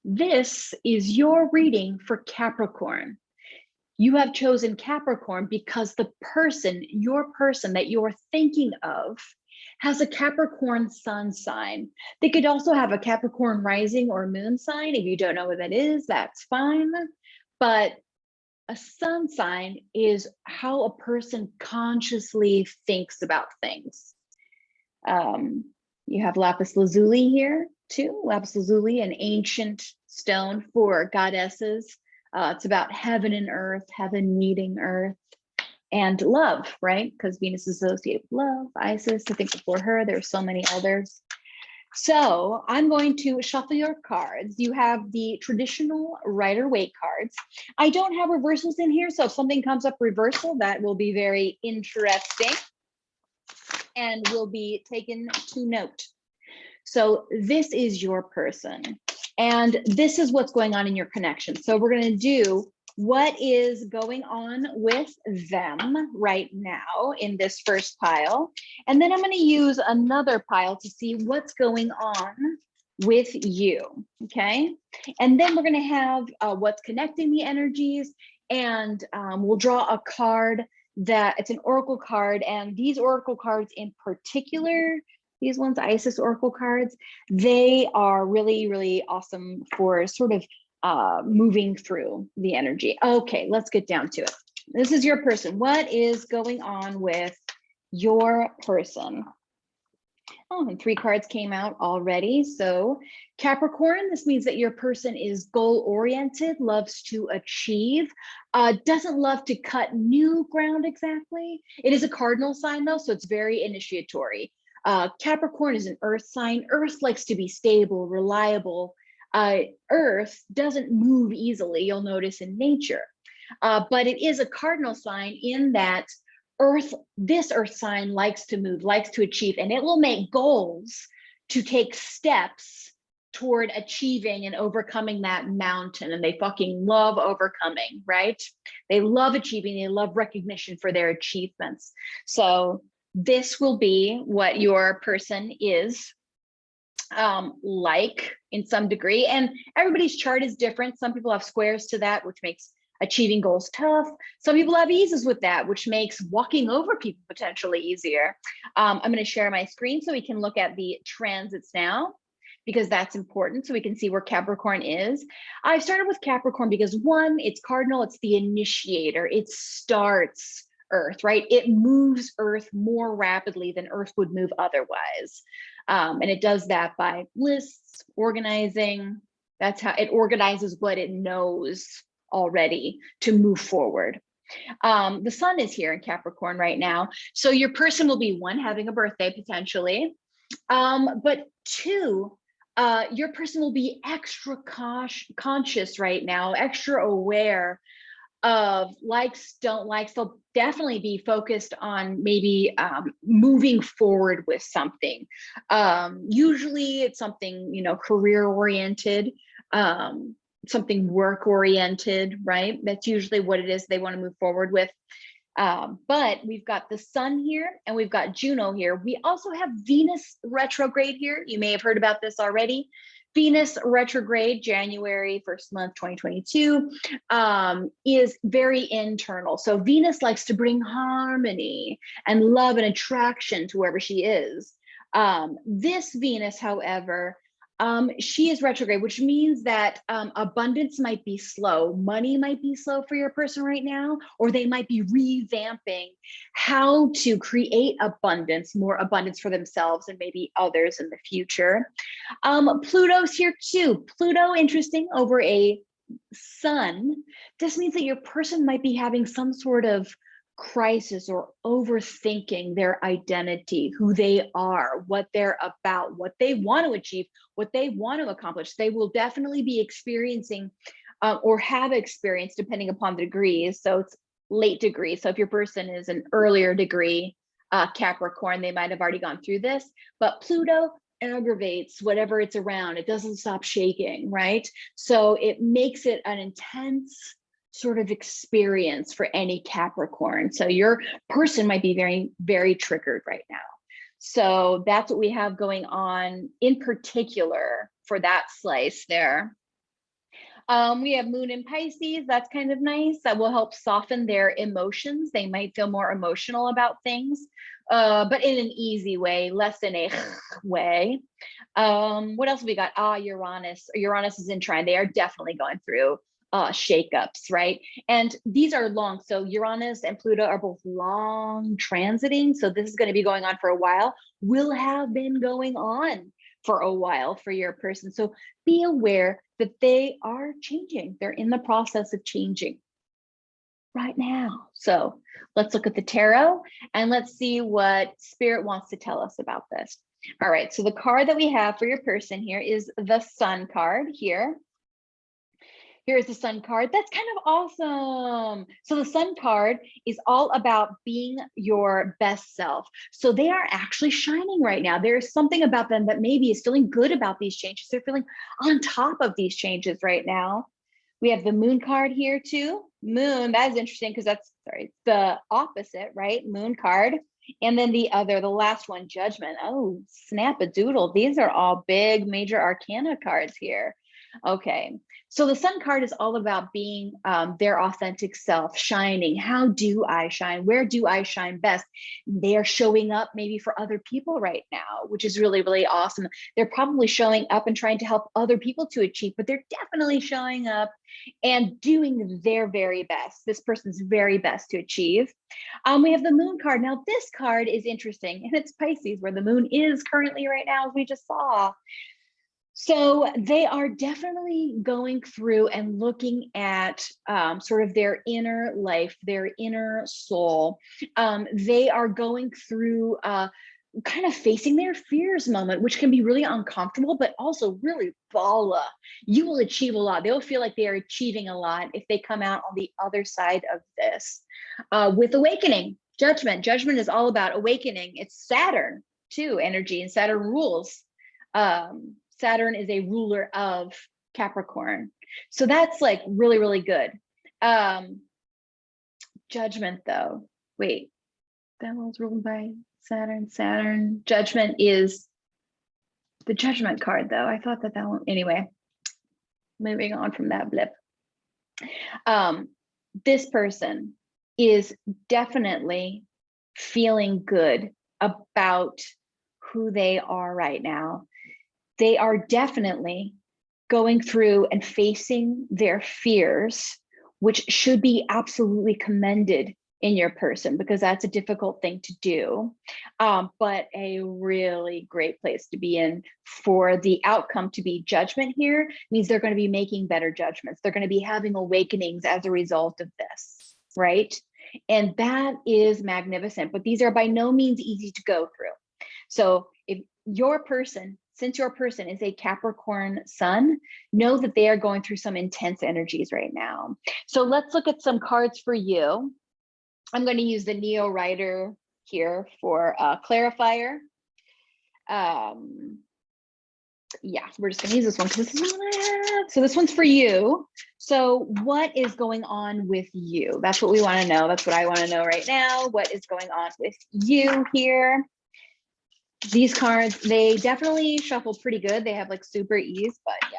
This is your reading for Capricorn. You have chosen Capricorn because the person, your person that you're thinking of, has a Capricorn sun sign. They could also have a Capricorn rising or moon sign. If you don't know what that is, that's fine. But a sun sign is how a person consciously thinks about things. You have lapis lazuli here too. Lapis lazuli, an ancient stone for goddesses. It's about heaven and earth, heaven meeting earth, and love, right? Because Venus is associated with love. Isis, I think before her, there's so many others. So I'm going to shuffle your cards. You have the traditional Rider-Waite cards. I don't have reversals in here, so if something comes up reversal, that will be very interesting and will be taken to note. So this is your person, and this is what's going on in your connection. So we're going to do what is going on with them right now in this first pile. And then I'm going to use another pile to see what's going on with you. Okay. And then we're going to have what's connecting the energies, and we'll draw a card that it's an oracle card. And these oracle cards in particular, these ones, Isis oracle cards, they are really, really awesome for sort of moving through the energy. Okay, let's get down to it. This is your person. What is going on with your person? Oh, and 3 cards came out already. So Capricorn, this means that your person is goal-oriented, loves to achieve, doesn't love to cut new ground exactly. It is a cardinal sign though, so it's very initiatory. Capricorn is an earth sign. Earth likes to be stable, reliable. Earth doesn't move easily, you'll notice in nature. But it is a cardinal sign in that this earth sign likes to move, likes to achieve, and it will make goals to take steps toward achieving and overcoming that mountain. And they fucking love overcoming, right? They love achieving, they love recognition for their achievements. So this will be what your person is like in some degree, and everybody's chart is different. Some people have squares to that, which makes achieving goals tough. Some people have eases with that, which makes walking over people potentially easier. I'm going to share my screen so we can look at the transits now, because that's important so we can see where Capricorn is. I started with Capricorn because 1, it's cardinal, it's the initiator, it starts Earth, right? It moves Earth more rapidly than Earth would move otherwise. And it does that by lists, organizing. That's how it organizes what it knows already to move forward. The sun is here in Capricorn right now. So your person will be 1, having a birthday potentially. But 2, your person will be extra conscious right now, extra aware of likes, don't likes. They'll definitely be focused on maybe moving forward with something. Usually it's something, career oriented, something work oriented, right? That's usually what it is they want to move forward with. But we've got the sun here and we've got Juno here. We also have Venus retrograde here. You may have heard about this already. Venus retrograde, January 1st month, 2022, is very internal. So Venus likes to bring harmony and love and attraction to wherever she is. This Venus, however, she is retrograde, which means that abundance might be slow. Money might be slow for your person right now, or they might be revamping how to create abundance, more abundance for themselves and maybe others in the future. Pluto's here too. Pluto, interesting, over a sun. This means that your person might be having some sort of crisis or overthinking their identity, who they are, what they're about, what they want to achieve, what they want to accomplish. They will definitely be experiencing or have experienced, depending upon the degrees. So it's late degree. So if your person is an earlier degree Capricorn, they might have already gone through this. But Pluto aggravates whatever it's around. It doesn't stop shaking, right? So it makes it an intense sort of experience for any Capricorn. So your person might be very, very triggered right now. So that's what we have going on in particular for that slice there. We have moon in Pisces. That's kind of nice. That will help soften their emotions. They might feel more emotional about things, but in an easy way, less in a way. What else have we got? Uranus. Uranus is in trine. They are definitely going through shakeups, right? And these are long. So Uranus and Pluto are both long transiting. So this is going to be going on for a while. Will have been going on for a while for your person. So be aware that they are changing. They're in the process of changing right now. So let's look at the tarot and let's see what Spirit wants to tell us about this. All right, so the card that we have for your person here is the Sun card here. Here's the Sun card. That's kind of awesome. So the Sun card is all about being your best self. So they are actually shining right now. There's something about them that maybe is feeling good about these changes. They're feeling on top of these changes right now. We have the Moon card here too. Moon, that is interesting because that's, sorry, the opposite, right? Moon card. And then the last one, Judgment. Oh, snap a doodle. These are all big major arcana cards here. Okay, so the Sun card is all about being their authentic self, shining. How do I shine? Where do I shine best? They are showing up maybe for other people right now, which is really, really awesome. They're probably showing up and trying to help other people to achieve, but they're definitely showing up and doing their very best, this person's very best to achieve. We have the Moon card. Now, this card is interesting, and it's Pisces, where the moon is currently right now, as we just saw. So they are definitely going through and looking at sort of their inner life, their inner soul. They are going through kind of facing their fears moment, which can be really uncomfortable, but also really voila. You will achieve a lot. They'll feel like they are achieving a lot if they come out on the other side of this. With awakening, judgment. Judgment is all about awakening. It's Saturn too, energy, and Saturn rules. Saturn is a ruler of Capricorn. So that's like really, really good. Judgment though, wait, that was ruled by Saturn. Judgment is the Judgment card though. I thought that one, anyway, moving on from that blip. This person is definitely feeling good about who they are right now. They are definitely going through and facing their fears, which should be absolutely commended in your person, because that's a difficult thing to do, but a really great place to be in. For the outcome to be judgment here means they're going to be making better judgments. They're going to be having awakenings as a result of this, right? And that is magnificent, but these are by no means easy to go through. So if your person, since your person is a Capricorn sun, know that they are going through some intense energies right now. So let's look at some cards for you. I'm going to use the Neo Rider here for a clarifier. Yeah, we're just going to use this one because this is the one I have. So this one's for you. So what is going on with you? That's what we want to know. That's what I want to know right now. What is going on with you here? These cards, they definitely shuffle pretty good. They have like super ease, but yeah,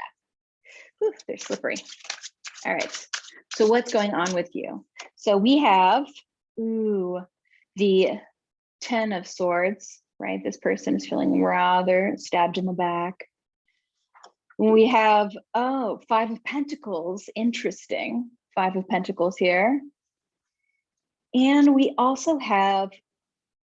whew, they're slippery. All right, so what's going on with you? So we have, the 10 of Swords, right? This person is feeling rather stabbed in the back. We have, 5 of Pentacles, interesting. 5 of Pentacles here. And we also have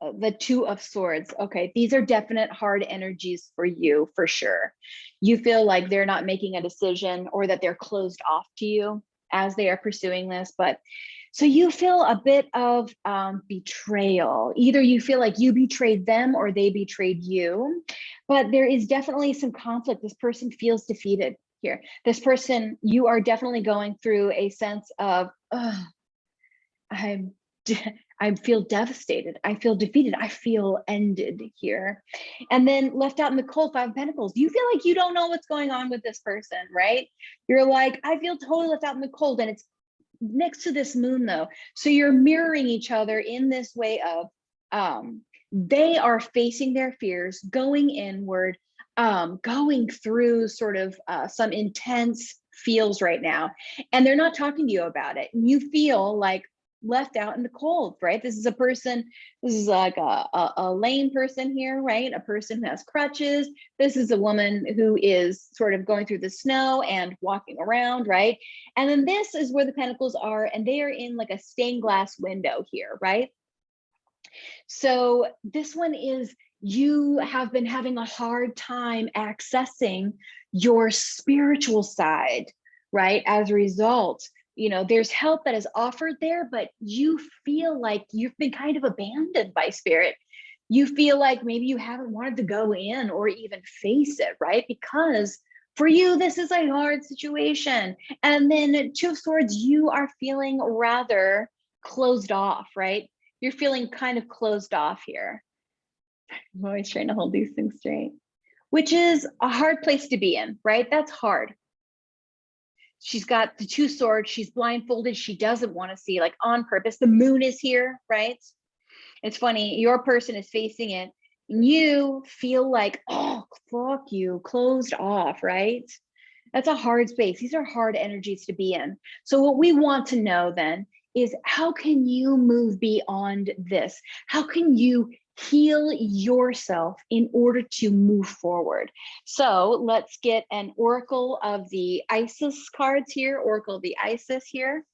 the 2 of Swords. Okay, these are definite hard energies for you, for sure. You feel like they're not making a decision, or that they're closed off to you as they are pursuing this. But so you feel a bit of betrayal. Either you feel like you betrayed them or they betrayed you, but there is definitely some conflict. This person feels defeated here. This person, you are definitely going through a sense of, I feel devastated. I feel defeated. I feel ended here. And then left out in the cold, 5 of Pentacles. You feel like you don't know what's going on with this person, right? You're like, I feel totally left out in the cold. And it's next to this moon though. So you're mirroring each other in this way of, they are facing their fears, going inward, going through sort of some intense feels right now, and they're not talking to you about it. And you feel like left out in the cold, right? This is a person, this is like a lame person here, right? A person who has crutches. This is a woman who is sort of going through the snow and walking around, right? And then this is where the pentacles are, and they are in like a stained glass window here, right? So this one is, you have been having a hard time accessing your spiritual side, right? As a result, you know, there's help that is offered there, but you feel like you've been kind of abandoned by spirit. You feel like maybe you haven't wanted to go in or even face it, right? Because for you, this is a hard situation. And then Two of Swords, you are feeling rather closed off, right? You're feeling kind of closed off here. I'm always trying to hold these things straight, which is a hard place to be in, right? That's hard. She's got the Two Swords, she's blindfolded, she doesn't want to see, like on purpose. The moon is here, right? It's funny, your person is facing it, and you feel like, oh, fuck you, closed off, right? That's a hard space. These are hard energies to be in. So what we want to know then is, how can you move beyond this? How can you heal yourself in order to move forward? So let's get an Oracle of the Isis cards here, Oracle of the Isis here.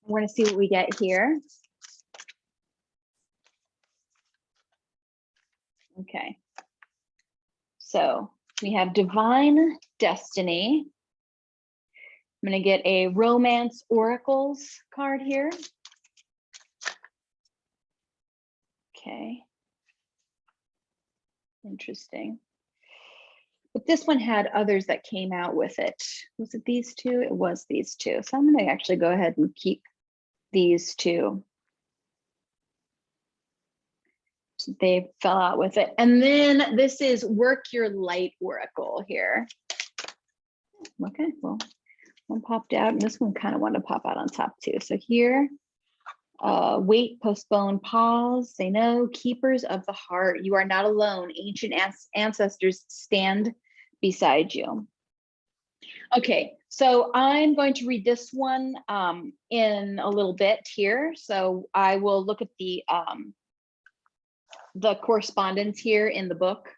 We're going to see what we get here. Okay. So we have Divine Destiny. I'm going to get a Romance Oracles card here. Okay. Interesting. But this one had others that came out with it. Was it these two? It was these two. So I'm going to actually go ahead and keep these two. So they fell out with it. And then this is Work Your Light Oracle here. Okay, well, one popped out, and this one kind of wanted to pop out on top too. So here, wait, postpone, pause, say no, keepers of the heart. You are not alone. Ancient ancestors stand beside you. Okay, so I'm going to read this one in a little bit here. So I will look at the correspondence here in the book.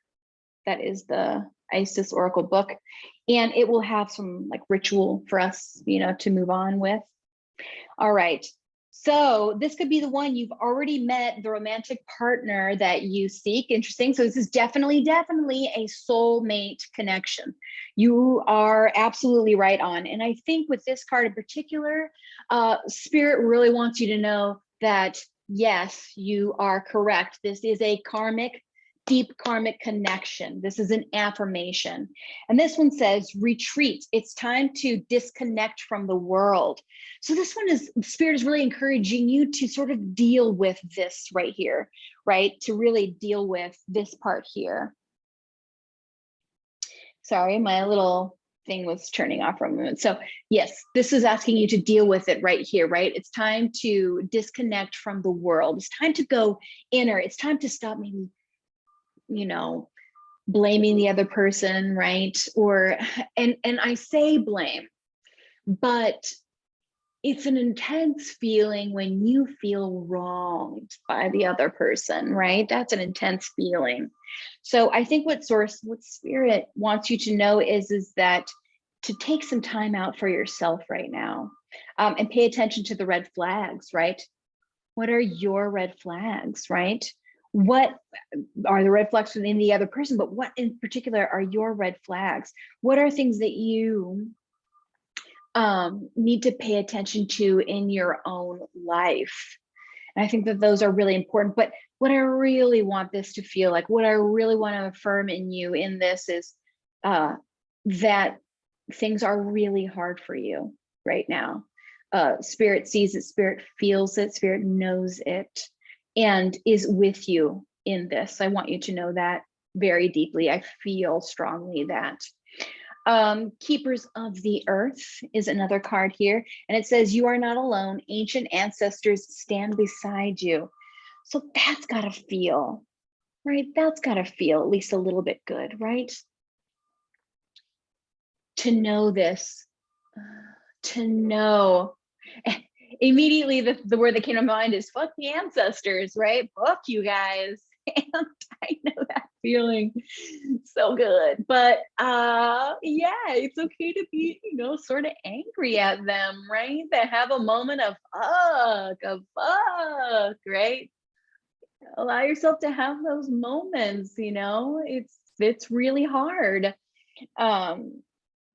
That is the Isis Oracle book. And it will have some like ritual for us, you know, to move on with. All right. So this could be the one you've already met, the romantic partner that you seek. Interesting. So this is definitely a soulmate connection. You are absolutely right on. And I think with this card in particular, Spirit really wants you to know that, yes, you are correct. This is a deep karmic connection. This is an affirmation. And this one says, retreat. It's time to disconnect from the world. So this one is, Spirit is really encouraging you to sort of deal with this right here, right? To really deal with this part here. Sorry, my little thing was turning off for a moment. So yes, this is asking you to deal with it right here, right? It's time to disconnect from the world. It's time to go inner. It's time to stop maybe, you know, blaming the other person, right? Or, and I say blame, but it's an intense feeling when you feel wronged by the other person, right? That's an intense feeling. So I think what Spirit wants you to know is that to take some time out for yourself right now, and pay attention to the red flags, right? What are your red flags, right? What are the red flags within the other person, but what in particular are your red flags? What are things that you need to pay attention to in your own life? And I think that those are really important. But what I really want this to feel like, what I really want to affirm in you in this is that things are really hard for you right now. Spirit sees it, Spirit feels it, Spirit knows it, and is with you in this. I want you to know that very deeply. I feel strongly that. Keepers of the Earth is another card here, and it says, you are not alone. Ancient ancestors stand beside you. So that's got to feel, right? That's got to feel at least a little bit good, right? to know this, to know. Immediately the word that came to mind is fuck the ancestors, right? Fuck you guys. And I know that feeling so good. But yeah, it's okay to be, sort of angry at them, right? To have a moment of fuck, right? Allow yourself to have those moments, it's really hard.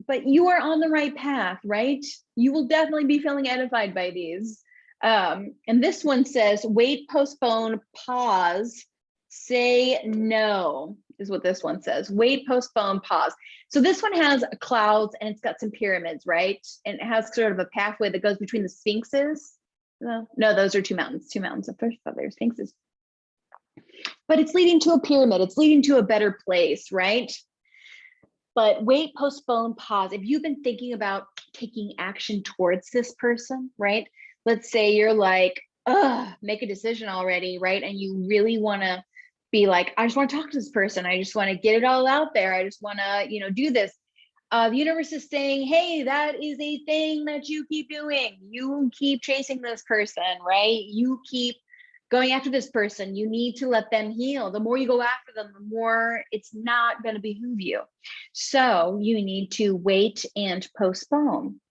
But you are on the right path, right? You will definitely be feeling edified by these. And this one says, wait, postpone, pause, say no, is what this one says. Wait, postpone, pause. So this one has clouds and it's got some pyramids, right? And it has sort of a pathway that goes between the sphinxes. No, those are two mountains. At first I thought they were sphinxes. But it's leading to a pyramid. It's leading to a better place, right? But wait, postpone, pause. If you've been thinking about taking action towards this person, right? Let's say you're like, make a decision already, right? And you really want to be like, I just want to talk to this person. I just want to get it all out there. I just want to, do this. The universe is saying, hey, that is a thing that you keep doing. You keep chasing this person, right? You keep going after this person. You need to let them heal. The more you go after them, the more it's not going to behoove you. So you need to wait and postpone.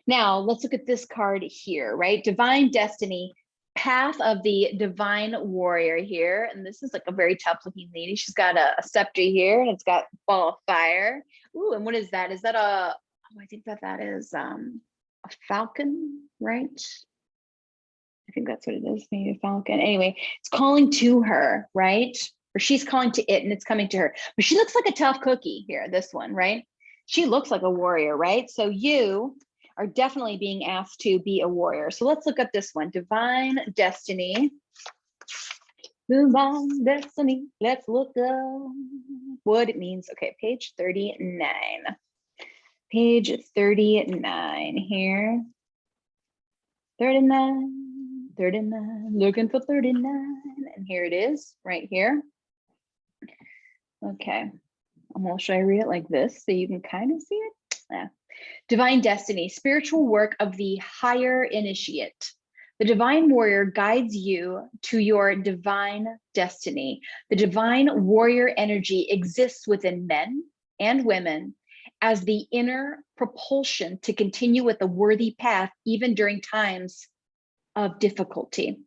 Now let's look at this card here, right? Divine Destiny, path of the divine warrior here. And this is like a very tough looking lady. She's got a scepter here and it's got ball of fire. Ooh, and what is that? Is that I think that is a falcon, right? I think that's what it is, maybe a falcon. Anyway, it's calling to her, right? Or she's calling to it and it's coming to her. But she looks like a tough cookie here, this one, right? She looks like a warrior, right? So you are definitely being asked to be a warrior. So let's look at this one, Divine Destiny. Divine Destiny, let's look up what it means. Okay, page 39. Page 39 here. 39, looking for 39. And here it is, right here. Okay, should I read it like this so you can kind of see it? Yeah. Divine Destiny, spiritual work of the higher initiate. The divine warrior guides you to your divine destiny. The divine warrior energy exists within men and women as the inner propulsion to continue with a worthy path, even during times of difficulty.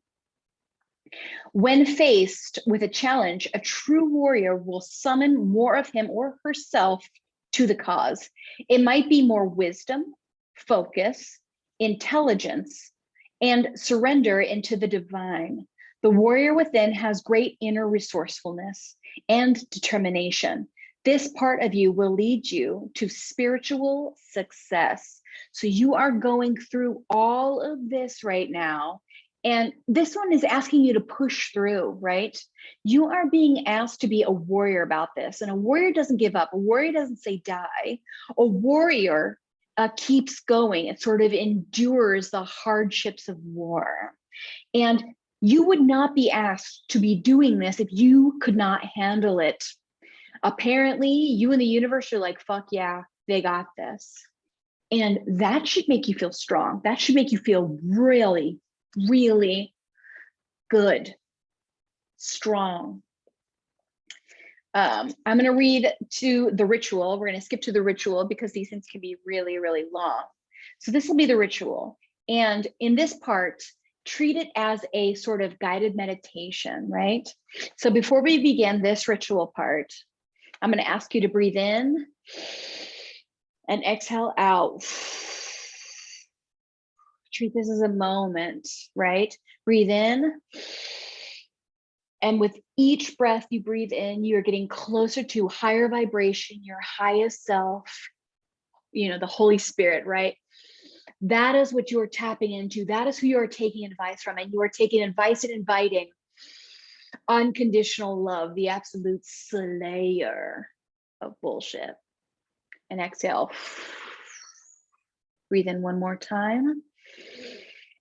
When faced with a challenge, a true warrior will summon more of him or herself to the cause. It might be more wisdom, focus, intelligence, and surrender into the divine. The warrior within has great inner resourcefulness and determination. This part of you will lead you to spiritual success. So you are going through all of this right now. And this one is asking you to push through, right? You are being asked to be a warrior about this. And a warrior doesn't give up. A warrior doesn't say die. A warrior keeps going. It sort of endures the hardships of war. And you would not be asked to be doing this if you could not handle it. Apparently, you and the universe are like, fuck yeah, they got this. And that should make you feel strong. That should make you feel really, really good, strong. I'm going to read to the ritual. We're going to skip to the ritual because these things can be really, really long. So this will be the ritual. And in this part, treat it as a sort of guided meditation, right? So before we begin this ritual part, I'm going to ask you to breathe in and exhale out. Treat this as a moment, right? Breathe in. And with each breath you breathe in, you're getting closer to higher vibration, your highest self, the Holy Spirit, right? That is what you're tapping into. That is who you are taking advice from. And you are taking advice and inviting unconditional love, the absolute slayer of bullshit. And exhale. Breathe in one more time.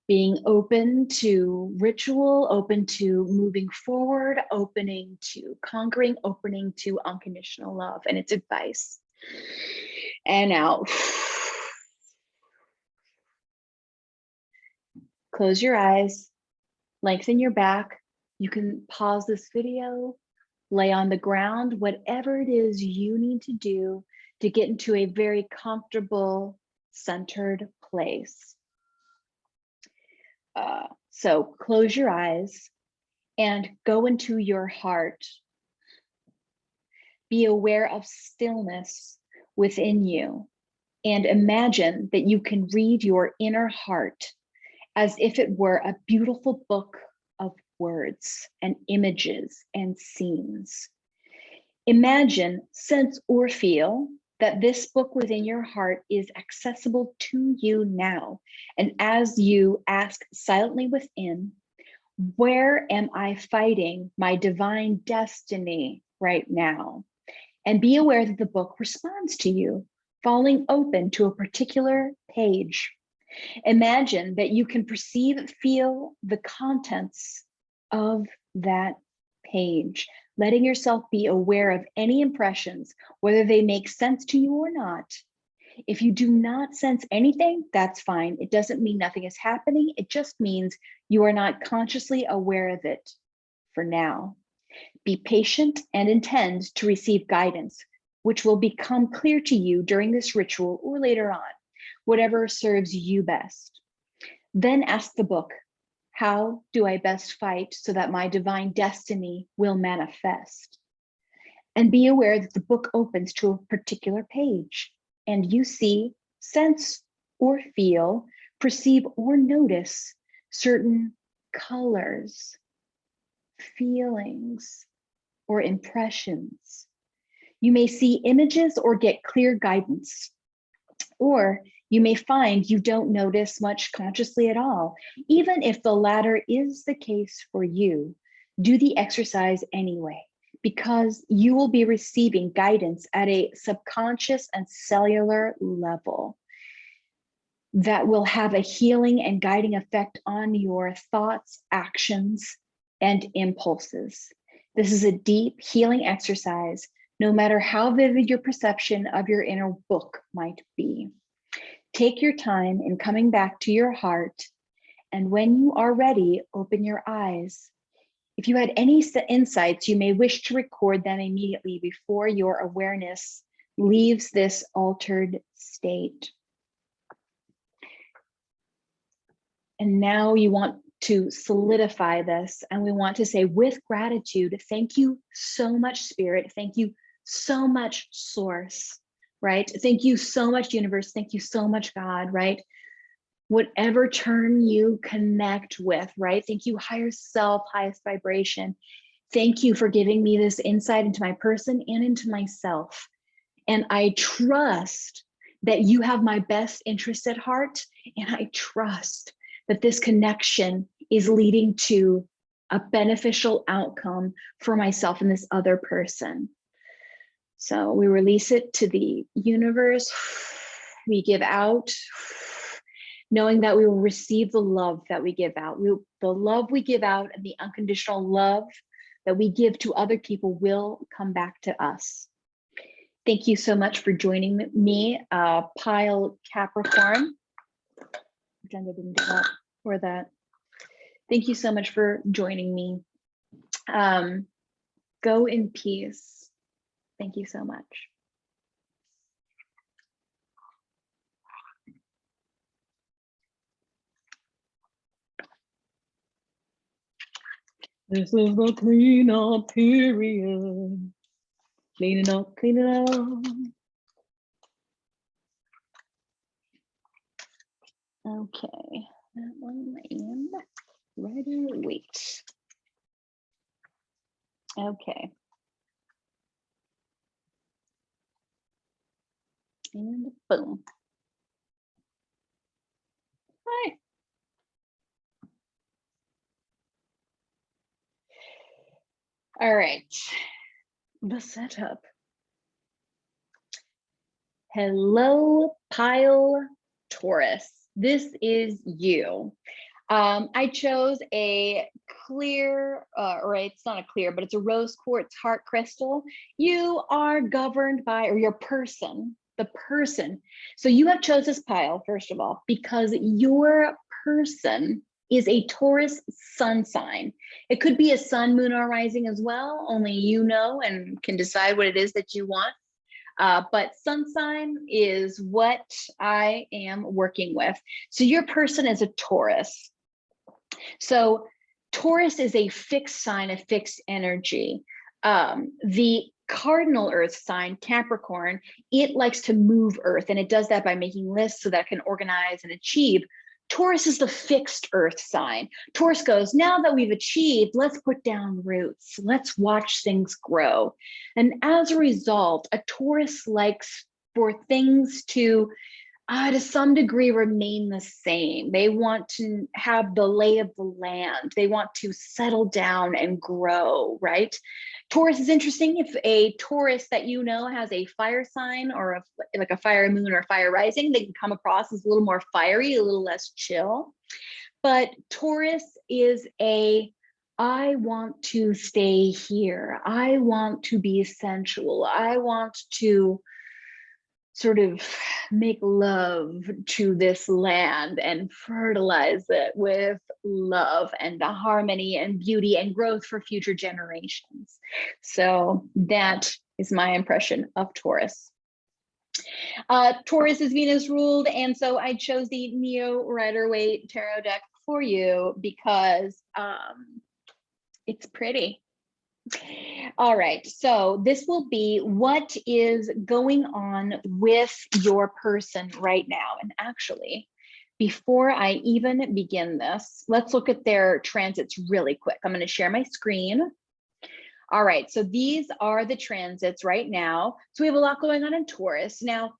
Being open to ritual, open to moving forward, opening to conquering, opening to unconditional love and its advice. and out. Close your eyes, lengthen your back. You can pause this video, lay on the ground, whatever it is you need to do to get into a very comfortable, centered place. So close your eyes and go into your heart. Be aware of stillness within you and imagine that you can read your inner heart as if it were a beautiful book of words and images and scenes. Imagine, sense, or feel that this book within your heart is accessible to you now. And as you ask silently within, where am I fighting my divine destiny right now? And be aware that the book responds to you, falling open to a particular page. Imagine that you can perceive, feel the contents of that page, letting yourself be aware of any impressions, whether they make sense to you or not. If you do not sense anything, that's fine. It doesn't mean nothing is happening. It just means you are not consciously aware of it for now. Be patient and intend to receive guidance, which will become clear to you during this ritual or later on, whatever serves you best. Then ask the book, how do I best fight so that my divine destiny will manifest? And be aware that the book opens to a particular page and you see, sense, or feel, perceive, or notice certain colors, feelings, or impressions. You may see images or get clear guidance, or you may find you don't notice much consciously at all. Even if the latter is the case for you, do the exercise anyway, because you will be receiving guidance at a subconscious and cellular level that will have a healing and guiding effect on your thoughts, actions, and impulses. This is a deep healing exercise, no matter how vivid your perception of your inner book might be. Take your time in coming back to your heart, and when you are ready, open your eyes. If you had any insights, you may wish to record them immediately before your awareness leaves this altered state. And now you want to solidify this, and we want to say with gratitude, thank you so much, Spirit. Thank you so much, Source, right? Thank you so much, Universe. Thank you so much, God, right? Whatever term you connect with, right? Thank you, higher self, highest vibration. Thank you for giving me this insight into my person and into myself. And I trust that you have my best interest at heart. And I trust that this connection is leading to a beneficial outcome for myself and this other person. So we release it to the universe. We give out, knowing that we will receive the love that we give out. The love we give out and the unconditional love that we give to other people will come back to us. Thank you so much for joining me, Pile Capricorn. Pretend I didn't do that or that. Thank you so much for joining me. Go in peace. Thank you so much. This is the cleanup period. Cleaning up, cleaning up. Okay, that one and Rider Waite. Okay. And boom. Hi. All right, the setup. Hello, Pile Taurus. This is you. I chose a clear, or it's not a clear, but it's a rose quartz heart crystal. You are governed by, or your person the person. So you have chose this pile, first of all, because your person is a Taurus sun sign. It could be a sun, moon, or rising as well. Only you know and can decide what it is that you want. But sun sign is what I am working with. So your person is a Taurus. So Taurus is a fixed sign, a fixed energy. The cardinal earth sign, Capricorn, it likes to move earth, and it does that by making lists so that it can organize and achieve. Taurus is the fixed earth sign. Taurus goes, now that we've achieved, let's put down roots. Let's watch things grow. And as a result, a Taurus likes for things to some degree remain the same. They want to have the lay of the land. They want to settle down and grow, right? Taurus is interesting. If a Taurus that you know has a fire sign or like a fire moon or fire rising, they can come across as a little more fiery, a little less chill. But Taurus is I want to stay here. I want to be sensual. I want to sort of make love to this land and fertilize it with love and the harmony and beauty and growth for future generations. So that is my impression of Taurus. Taurus is Venus ruled, and so I chose the Neo Rider Waite tarot deck for you because it's pretty. All right, so this will be what is going on with your person right now. And actually, before I even begin this, let's look at their transits really quick. I'm going to share my screen. All right, so these are the transits right now. So we have a lot going on in Taurus. Now,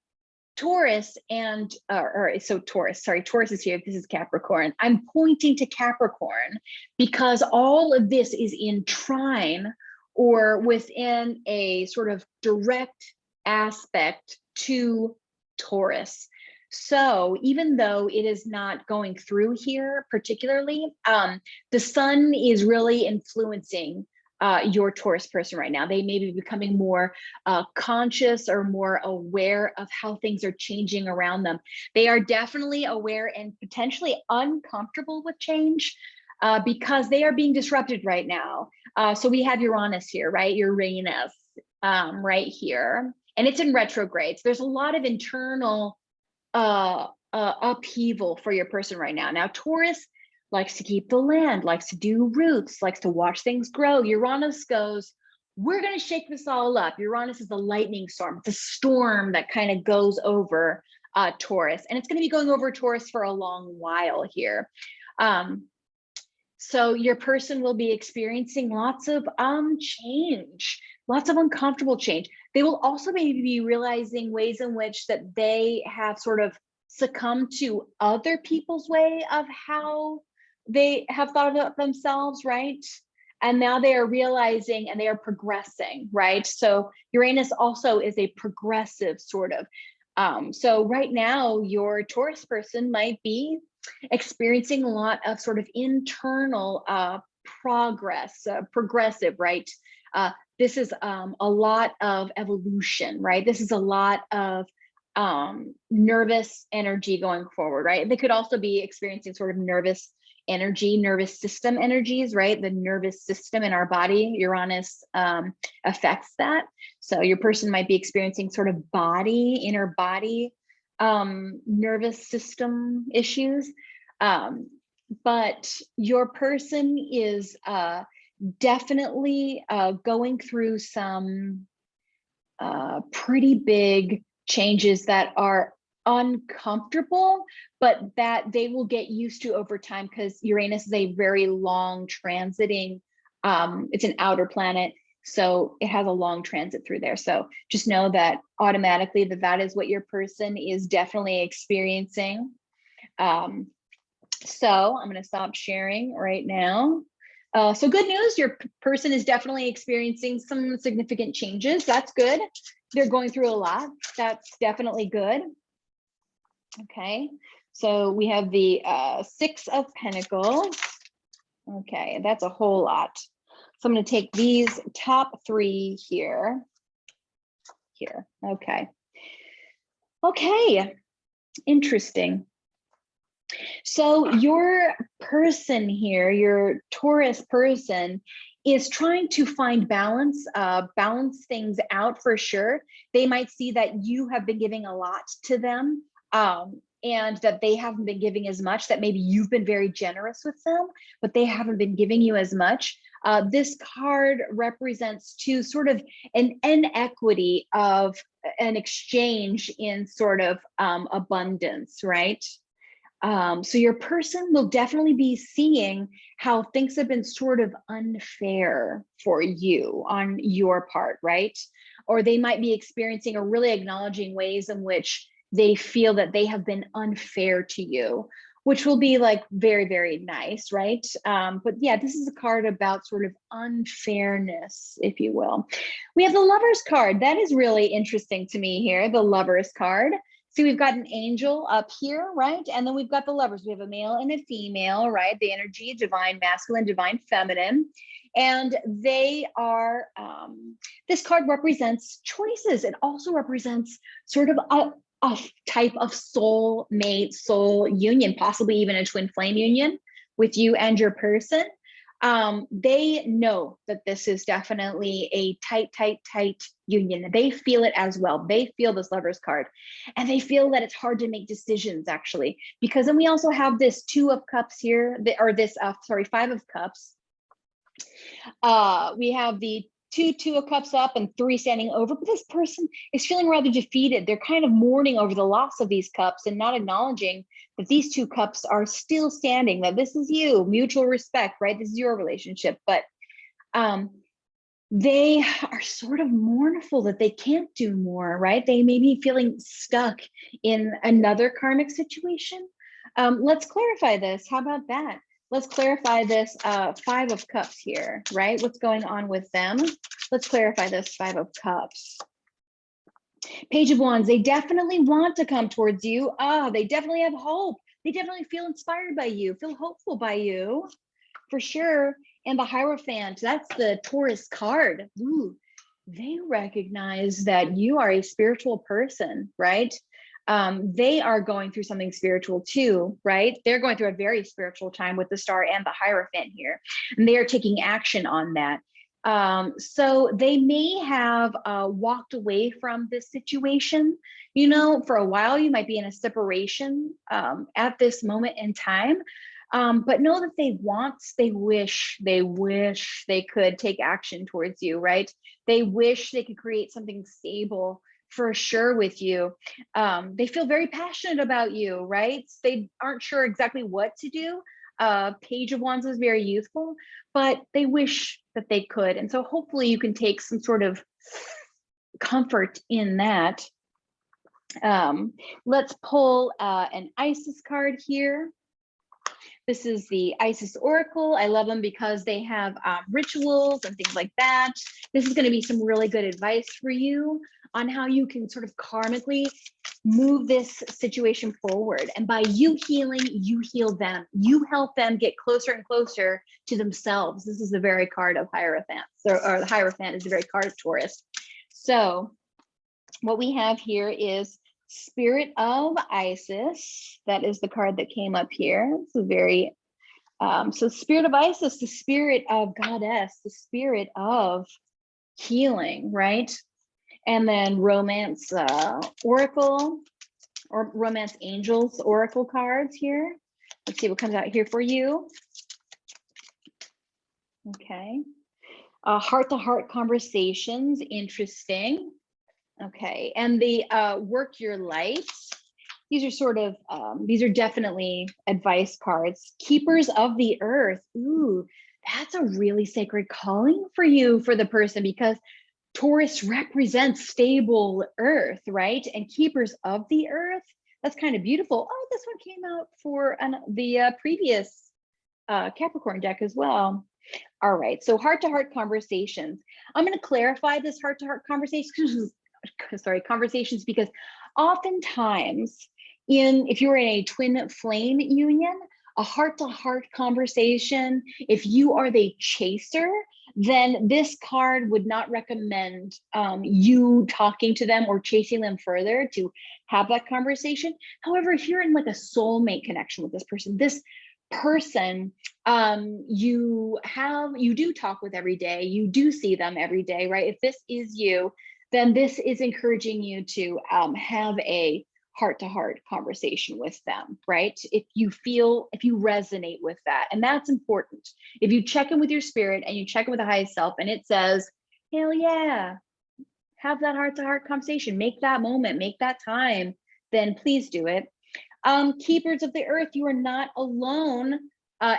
Taurus and, Taurus is here. This is Capricorn. I'm pointing to Capricorn because all of this is in trine or within a sort of direct aspect to Taurus. So even though it is not going through here particularly, the sun is really influencing your Taurus person right now. They may be becoming more conscious or more aware of how things are changing around them. They are definitely aware and potentially uncomfortable with change because they are being disrupted right now. So we have Uranus here, right? Uranus right here, and it's in retrograde. So there's a lot of internal upheaval for your person right now. Now, Taurus likes to keep the land, likes to do roots, likes to watch things grow. Uranus goes, we're going to shake this all up. Uranus is a lightning storm. It's a storm that kind of goes over Taurus, and it's going to be going over Taurus for a long while here. So your person will be experiencing lots of change, lots of uncomfortable change. They will also maybe be realizing ways in which that they have sort of succumbed to other people's way of how they have thought about themselves, right? And now they are realizing and they are progressing, right? So Uranus also is a progressive sort of. So right now, your Taurus person might be experiencing a lot of sort of internal progressive, right? This is a lot of evolution, right? This is a lot of nervous energy going forward, right? They could also be experiencing sort of nervous energy, nervous system energies, right? The nervous system in our body, Uranus affects that. So your person might be experiencing sort of inner body nervous system issues. But your person is definitely going through some pretty big changes that are uncomfortable, but that they will get used to over time because Uranus is a very long transiting, it's an outer planet. So it has a long transit through there. So just know that automatically that is what your person is definitely experiencing. So I'm going to stop sharing right now. So good news, your person is definitely experiencing some significant changes. That's good. They're going through a lot. That's definitely good. Okay, so we have the Six of Pentacles. Okay, that's a whole lot. So I'm going to take these top three here. Okay. Okay, interesting. So your person here, your Taurus person, is trying to find balance, balance things out for sure. They might see that you have been giving a lot to them, and that they haven't been giving as much, that maybe you've been very generous with them, but they haven't been giving you as much. This card represents to sort of an inequity of an exchange in sort of abundance, right? So your person will definitely be seeing how things have been sort of unfair for you on your part, right? Or they might be experiencing or really acknowledging ways in which they feel that they have been unfair to you, which will be like very, very nice, right? But yeah, this is a card about sort of unfairness, if you will. We have the Lovers card. That is really interesting to me here, the Lovers card. See, we've got an angel up here, right? And then we've got the lovers. We have a male and a female, right? The energy, divine masculine, divine feminine. And they are, this card represents choices. It also represents sort of a type of soul mate, soul union, possibly even a twin flame union with you and your person. They know that this is definitely a tight union. They feel it as well. They feel this Lovers card, and they feel that it's hard to make decisions, actually, because then we also have this Two of Cups here, or this, sorry, Five of Cups. We have the two of cups up and three standing over, but this person is feeling rather defeated. They're kind of mourning over the loss of these cups and not acknowledging that these two cups are still standing, that this is you, mutual respect, right? This is your relationship. But they are sort of mournful that they can't do more, right? They may be feeling stuck in another karmic situation. Let's clarify this. How about that? Let's clarify this Five of Cups here, right? What's going on with them? Let's clarify this Five of Cups. Page of Wands, they definitely want to come towards you. They definitely have hope. They definitely feel inspired by you, feel hopeful by you, for sure. And the Hierophant, that's the Taurus card. Ooh, they recognize that you are a spiritual person, right? They are going through something spiritual too, right? They're going through a very spiritual time with the Star and the Hierophant here, and they are taking action on that. So they may have walked away from this situation. You know, for a while, you might be in a separation at this moment in time. But know that they wish they could take action towards you, right? They wish they could create something stable for sure with you. They feel very passionate about you, right? They aren't sure exactly what to do. Page of Wands is very youthful, but they wish that they could. And so hopefully you can take some sort of comfort in that. Let's pull an Isis card here. This is the Isis Oracle. I love them because they have rituals and things like that. This is going to be some really good advice for you on how you can sort of karmically move this situation forward. And by you healing, you heal them. You help them get closer and closer to themselves. This is the very card of Hierophant, or the Hierophant is the very card of Taurus. So what we have here is Spirit of Isis. That is the card that came up here. It's a very, so Spirit of Isis, the spirit of goddess, the spirit of healing, right? And then Romance Oracle, or Romance Angels Oracle cards here. Let's see what comes out here for you. Okay. Heart-to-heart conversations, interesting. Okay, and the Work Your Light. These are sort of, these are definitely advice cards. Keepers of the Earth. Ooh, that's a really sacred calling for you, for the person, because Taurus represents stable Earth, right? And Keepers of the Earth, that's kind of beautiful. Oh, this one came out for the previous Capricorn deck as well. All right, so heart-to-heart conversations. I'm going to clarify this heart-to-heart conversations because oftentimes if you're in a twin flame union, a heart-to-heart conversation, if you are the chaser, then this card would not recommend you talking to them or chasing them further to have that conversation. However, if you're in like a soulmate connection with this person, you do talk with every day, you do see them every day, right? If this is you, then this is encouraging you to have a heart-to-heart conversation with them, right? If you resonate with that, and that's important. If you check in with your spirit and you check in with the highest self and it says, hell yeah, have that heart-to-heart conversation, make that moment, make that time, then please do it. Keepers of the earth, you are not alone.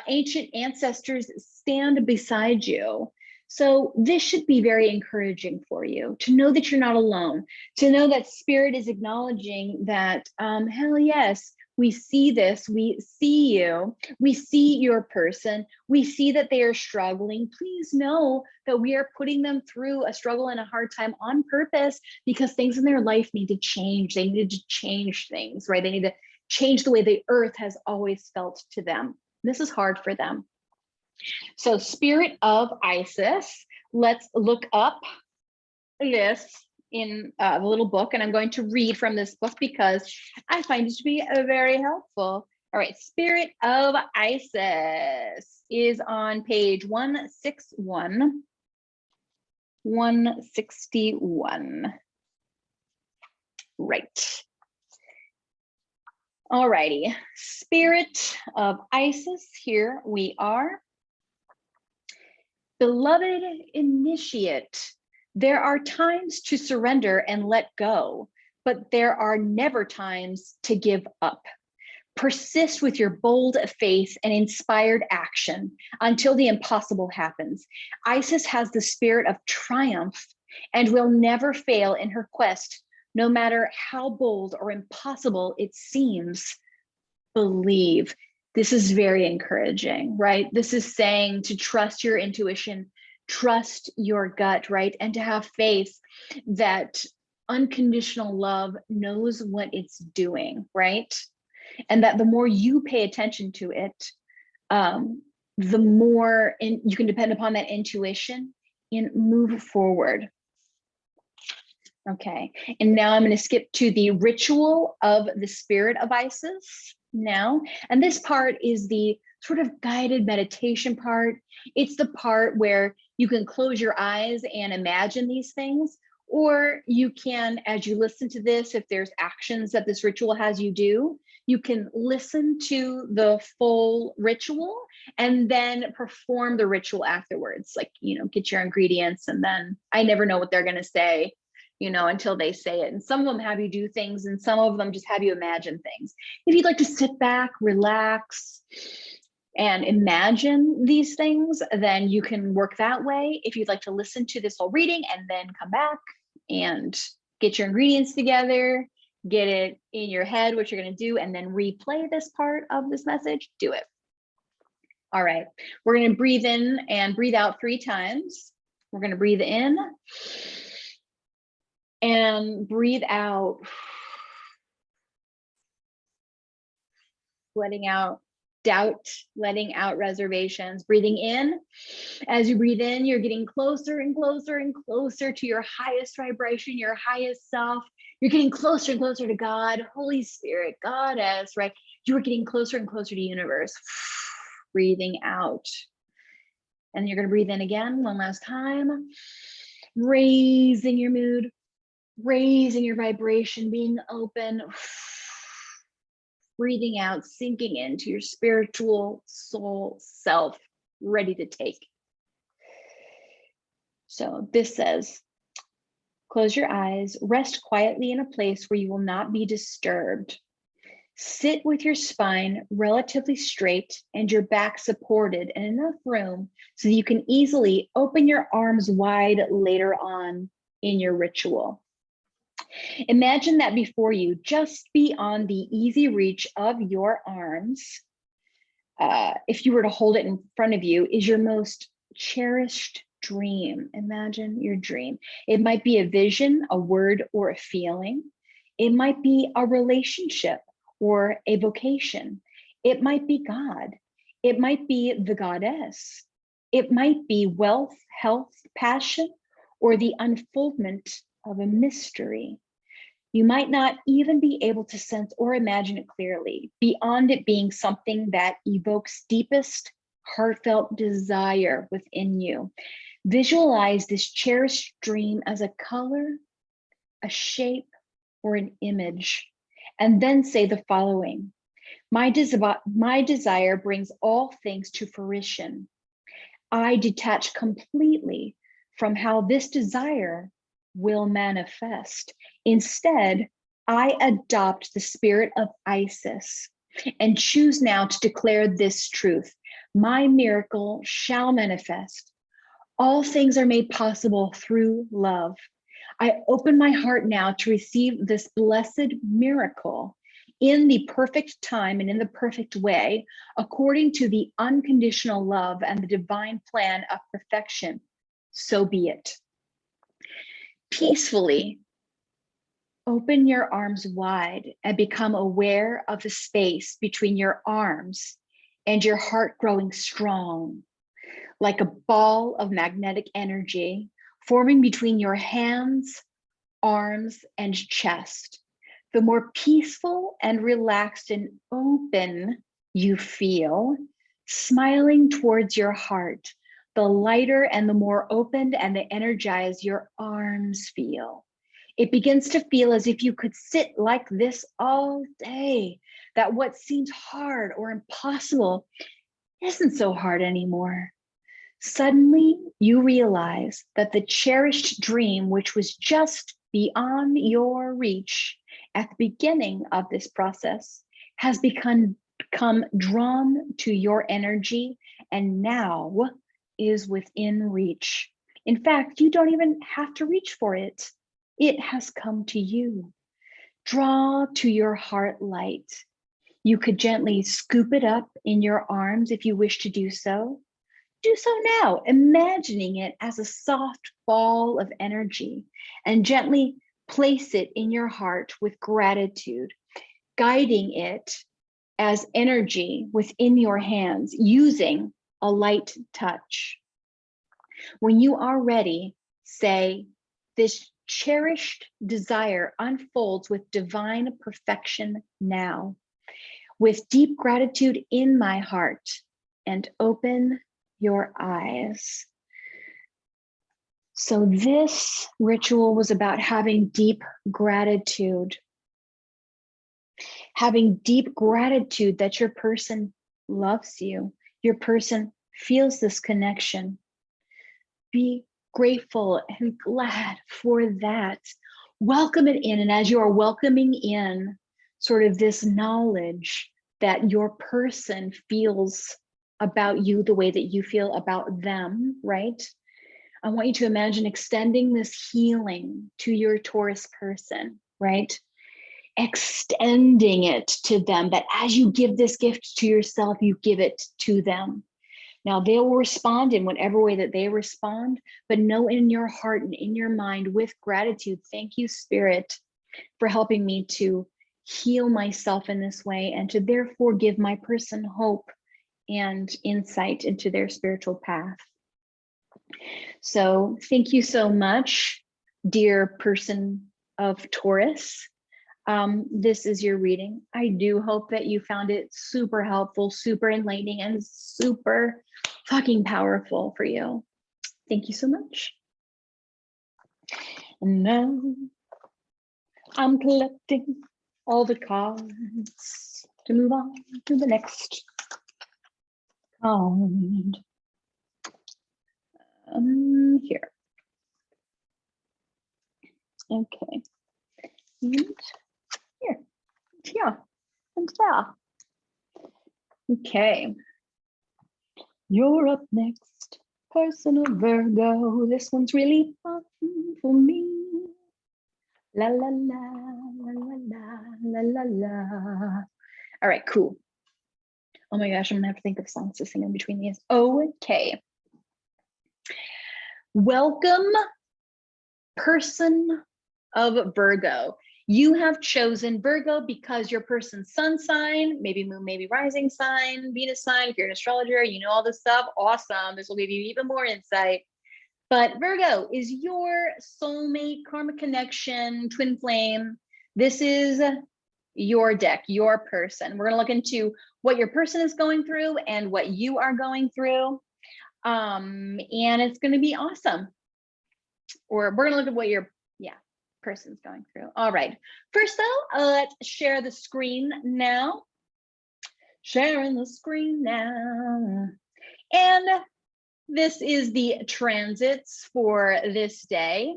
Ancient ancestors stand beside you. So this should be very encouraging for you to know that you're not alone, to know that spirit is acknowledging that, hell yes, we see this, we see you, we see your person, we see that they are struggling. Please know that we are putting them through a struggle and a hard time on purpose because things in their life need to change. They needed to change things, right? They need to change the way the earth has always felt to them. This is hard for them. So spirit of Isis, let's look up this in the little book, and I'm going to read from this book because I find it to be very helpful. All right, spirit of Isis is on page 161. 161. Right. All righty, spirit of Isis, here we are. Beloved initiate, there are times to surrender and let go, but there are never times to give up. Persist with your bold faith and inspired action until the impossible happens. Isis has the spirit of triumph and will never fail in her quest, no matter how bold or impossible it seems. Believe. This is very encouraging, right? This is saying to trust your intuition, trust your gut, right? And to have faith that unconditional love knows what it's doing, right? And that the more you pay attention to it, the more you can depend upon that intuition and move forward. Okay, and now I'm going to skip to the ritual of the spirit of Isis now. And this part is the sort of guided meditation part. It's the part where you can close your eyes and imagine these things, or you can, as you listen to this, if there's actions that this ritual has you do, you can listen to the full ritual and then perform the ritual afterwards. Like, you know, get your ingredients, and then I never know what they're going to say, you know, until they say it. And some of them have you do things and some of them just have you imagine things. If you'd like to sit back, relax, and imagine these things, then you can work that way. If you'd like to listen to this whole reading and then come back and get your ingredients together, get it in your head, what you're going to do, and then replay this part of this message, do it. All right, we're going to breathe in and breathe out 3 times. We're going to breathe in and breathe out, letting out doubt, letting out reservations. Breathing in, as you breathe in, you're getting closer and closer and closer to your highest vibration, your highest self. You're getting closer and closer to God, Holy Spirit, Goddess, right? You're getting closer and closer to universe. Breathing out. And you're going to breathe in again, one last time, raising your mood, raising your vibration, being open, breathing out, sinking into your spiritual soul self, ready to take. So this says, close your eyes, rest quietly in a place where you will not be disturbed. Sit with your spine relatively straight and your back supported in enough room so that you can easily open your arms wide later on in your ritual. Imagine that before you, just beyond the easy reach of your arms, if you were to hold it in front of you, is your most cherished dream. Imagine your dream. It might be a vision, a word, or a feeling. It might be a relationship or a vocation. It might be God. It might be the goddess. It might be wealth, health, passion, or the unfoldment of a mystery. You might not even be able to sense or imagine it clearly, beyond it being something that evokes deepest, heartfelt desire within you. Visualize this cherished dream as a color, a shape, or an image, and then say the following. My desire brings all things to fruition. I detach completely from how this desire will manifest. Instead, I adopt the spirit of Isis and choose now to declare this truth. My miracle shall manifest. All things are made possible through love. I open my heart now to receive this blessed miracle in the perfect time and in the perfect way, according to the unconditional love and the divine plan of perfection. So be it. Peacefully open your arms wide and become aware of the space between your arms and your heart growing strong, like a ball of magnetic energy forming between your hands, arms, and chest. The more peaceful and relaxed and open you feel, smiling towards your heart, the lighter and the more opened and the energized your arms feel. It begins to feel as if you could sit like this all day, that what seems hard or impossible isn't so hard anymore. Suddenly, you realize that the cherished dream, which was just beyond your reach at the beginning of this process, has become drawn to your energy and now is within reach. In fact, you don't even have to reach for it. It has come to you. Draw to your heart light. You could gently scoop it up in your arms if you wish to do so. Do so now, imagining it as a soft ball of energy, and gently place it in your heart with gratitude, guiding it as energy within your hands using a light touch. When you are ready, say, this cherished desire unfolds with divine perfection now, with deep gratitude in my heart, and open your eyes. So this ritual was about having deep gratitude. Having deep gratitude that your person loves you. Your person feels this connection. Be grateful and glad for that. Welcome it in. And as you are welcoming in sort of this knowledge that your person feels about you the way that you feel about them, right? I want you to imagine extending this healing to your Taurus person, right? Extending it to them, that as you give this gift to yourself, you give it to them. Now they will respond in whatever way that they respond, but know in your heart and in your mind with gratitude, thank you, Spirit, for helping me to heal myself in this way and to therefore give my person hope and insight into their spiritual path. So thank you so much, dear person of Taurus. This is your reading. I do hope that you found it super helpful, super enlightening, and super fucking powerful for you. Thank you so much. And now I'm collecting all the cards to move on to the next card. Here. Okay. And here. Yeah. And yeah. Okay. You're up next, person of Virgo. This one's really fun for me. La la la la la la la la. All right, cool. Oh my gosh, I'm gonna have to think of songs to sing in between these. Okay. Welcome, person of Virgo. You have chosen Virgo because your person's sun sign, maybe moon, maybe rising sign, Venus sign. If you're an astrologer, you know all this stuff. Awesome. This will give you even more insight. But Virgo is your soulmate, karmic connection, twin flame. This is your deck, your person. We're going to look into what your person is going through and what you are going through. And it's going to be awesome. Or we're going to look at what your person's going through. All right. First though, let's share the screen now. Sharing the screen now. And this is the transits for this day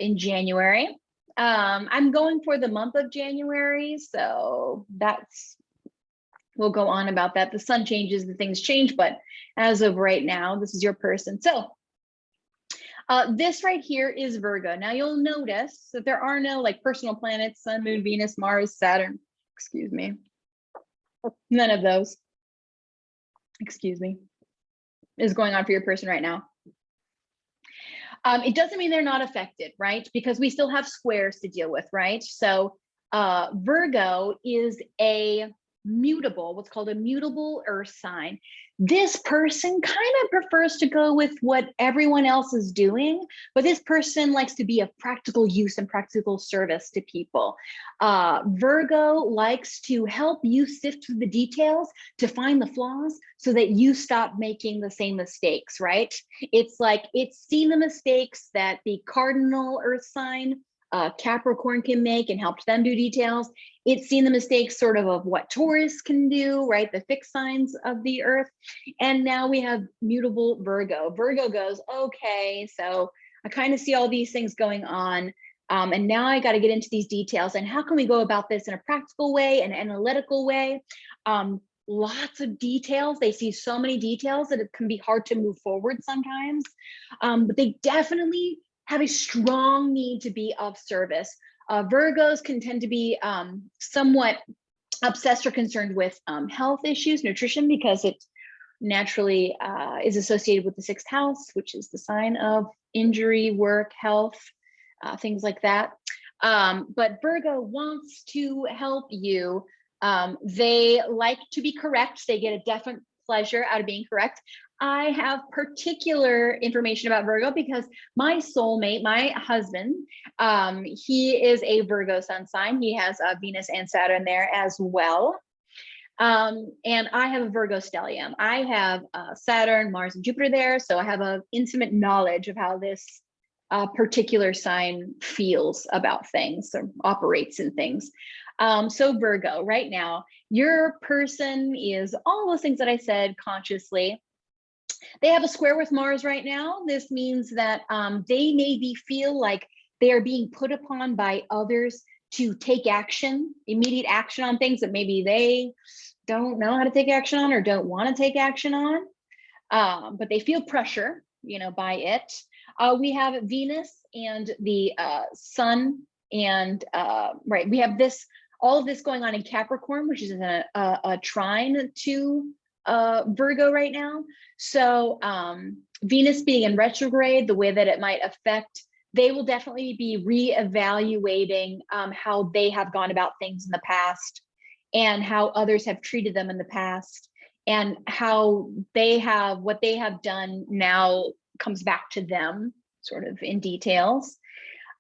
in January. I'm going for the month of January, so we'll go on about that. The sun changes, the things change, but as of right now, this is your person. So this right here is Virgo. Now you'll notice that there are no like personal planets, Sun, Moon, Venus, Mars, Saturn, excuse me. None of those, excuse me, is going on for your person right now. It doesn't mean they're not affected, right? Because we still have squares to deal with, right? So Virgo is a mutable, what's called a mutable earth sign. This person kind of prefers to go with what everyone else is doing, but this person likes to be of practical use and practical service to people. Virgo likes to help you sift through the details to find the flaws so that you stop making the same mistakes, right? It's like it's seen the mistakes that the cardinal earth sign Capricorn can make and helped them do details. It's seen the mistakes sort of what Taurus can do, right? The fixed signs of the earth. And now we have mutable Virgo. Virgo goes, okay, so I kind of see all these things going on. And now I got to get into these details. And how can we go about this in a practical way, an analytical way? Lots of details. They see so many details that it can be hard to move forward sometimes. But they definitely have a strong need to be of service. Virgos can tend to be somewhat obsessed or concerned with health issues, nutrition, because it naturally is associated with the sixth house, which is the sign of injury, work, health, things like that. But Virgo wants to help you. They like to be correct. They get a definite pleasure out of being correct. I have particular information about Virgo because my soulmate, my husband, he is a Virgo sun sign. He has Venus and Saturn there as well. And I have a Virgo stellium. I have Saturn, Mars, and Jupiter there. So I have an intimate knowledge of how this particular sign feels about things or operates in things. So Virgo, right now, your person is all those things that I said consciously. They have a square with Mars right now. This means that they maybe feel like they are being put upon by others to take action, immediate action on things that maybe they don't know how to take action on or don't want to take action on, but they feel pressure, by it. We have Venus and the sun, and right, we have all of this going on in Capricorn, which is in a trine to Virgo right now. So Venus being in retrograde, the way that it might affect, they will definitely be reevaluating how they have gone about things in the past and how others have treated them in the past and how what they have done now comes back to them sort of in details.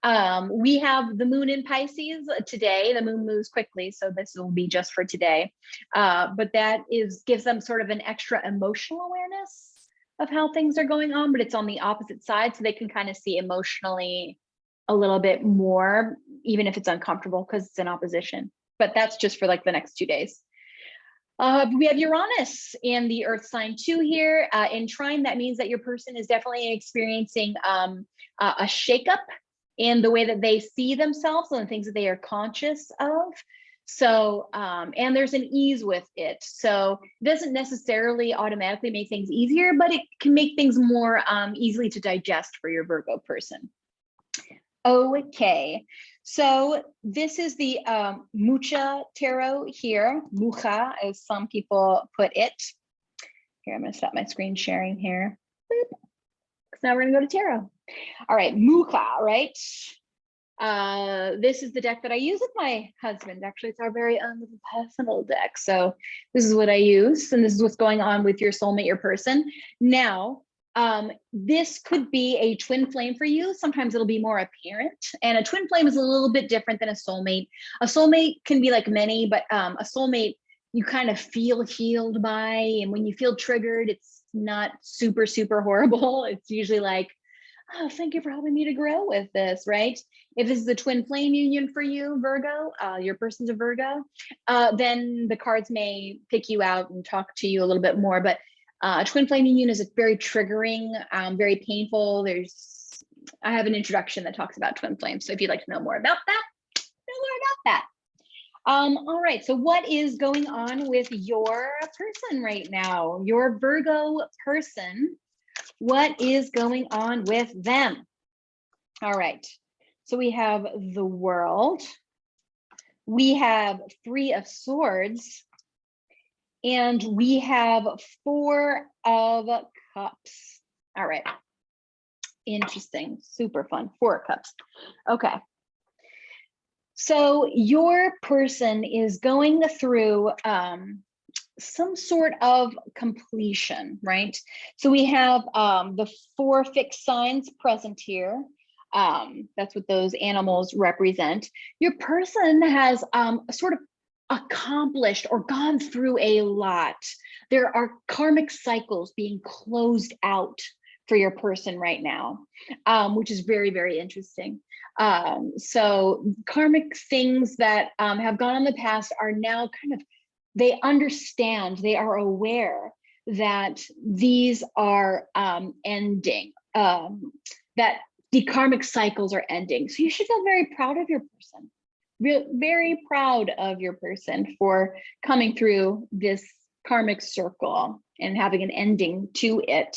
We have the moon in Pisces today. The moon moves quickly, so this will be just for today. But that gives them sort of an extra emotional awareness of how things are going on, but it's on the opposite side, so they can kind of see emotionally a little bit more, even if it's uncomfortable because it's in opposition. But that's just for like the next 2 days. We have Uranus in the earth sign too here. In trine, that means that your person is definitely experiencing a shakeup in the way that they see themselves and the things that they are conscious of. So, and there's an ease with it. So it doesn't necessarily automatically make things easier, but it can make things more easily to digest for your Virgo person. Okay, so this is the Mucha tarot here, Mucha, as some people put it. Here, I'm gonna stop my screen sharing here. Because now we're gonna go to tarot. All right, Mucha, right? This is the deck that I use with my husband. Actually, it's our very own little personal deck. So this is what I use, and this is what's going on with your soulmate, your person. Now, this could be a twin flame for you. Sometimes it'll be more apparent, and a twin flame is a little bit different than a soulmate. A soulmate can be like many, but a soulmate you kind of feel healed by, and when you feel triggered, it's not super, super horrible. It's usually like, oh, thank you for helping me to grow with this, right? If this is a twin flame union for you, Virgo, your person's a Virgo, then the cards may pick you out and talk to you a little bit more. But a twin flame union is very triggering, very painful. I have an introduction that talks about twin flames. So if you'd like to know more about that, know more about that. All right, so what is going on with your person right now? Your Virgo person, what is going on with them? All right, so we have the World, we have Three of Swords, and we have Four of Cups. All right, interesting, super fun, Four of Cups. Okay. So your person is going through some sort of completion, right? So we have the 4 fixed signs present here. That's what those animals represent. Your person has sort of accomplished or gone through a lot. There are karmic cycles being closed out for your person right now, which is very, very interesting. So karmic things that have gone in the past are now kind of, they understand, they are aware that these are ending, that the karmic cycles are ending. So you should feel very proud of your person, very proud of your person for coming through this karmic circle and having an ending to it,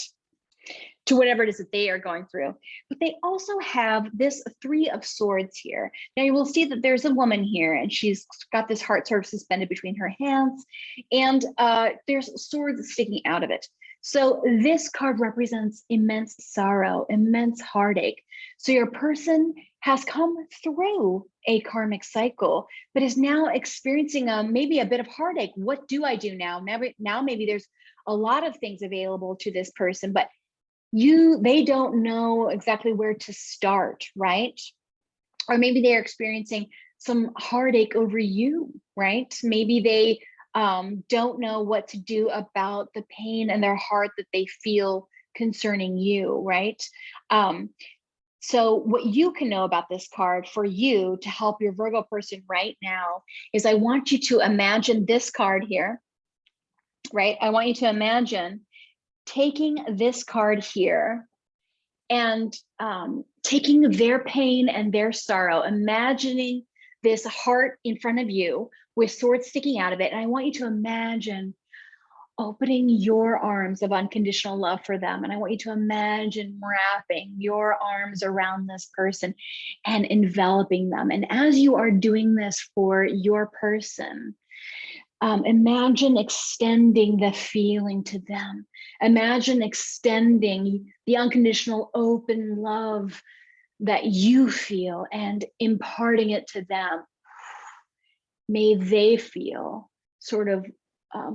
to whatever it is that they are going through. But they also have this 3 of Swords here. Now you will see that there's a woman here, and she's got this heart sort of suspended between her hands, and there's swords sticking out of it. So this card represents immense sorrow, immense heartache. So your person has come through a karmic cycle, but is now experiencing maybe a bit of heartache. What do I do now? Now maybe there's a lot of things available to this person, but they don't know exactly where to start, right? Or maybe they're experiencing some heartache over you, right? Maybe they don't know what to do about the pain in their heart that they feel concerning you, right? So what you can know about this card for you to help your Virgo person right now is, I want you to imagine this card here, right? I want you to imagine taking this card here and taking their pain and their sorrow, imagining this heart in front of you with swords sticking out of it. And I want you to imagine opening your arms of unconditional love for them. And I want you to imagine wrapping your arms around this person and enveloping them. And as you are doing this for your person, imagine extending the feeling to them. Imagine extending the unconditional open love that you feel and imparting it to them. May they feel sort of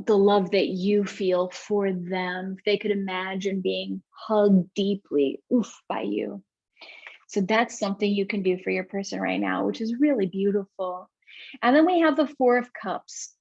the love that you feel for them. If they could imagine being hugged deeply by you. So that's something you can do for your person right now, which is really beautiful. And then we have the 4 of Cups.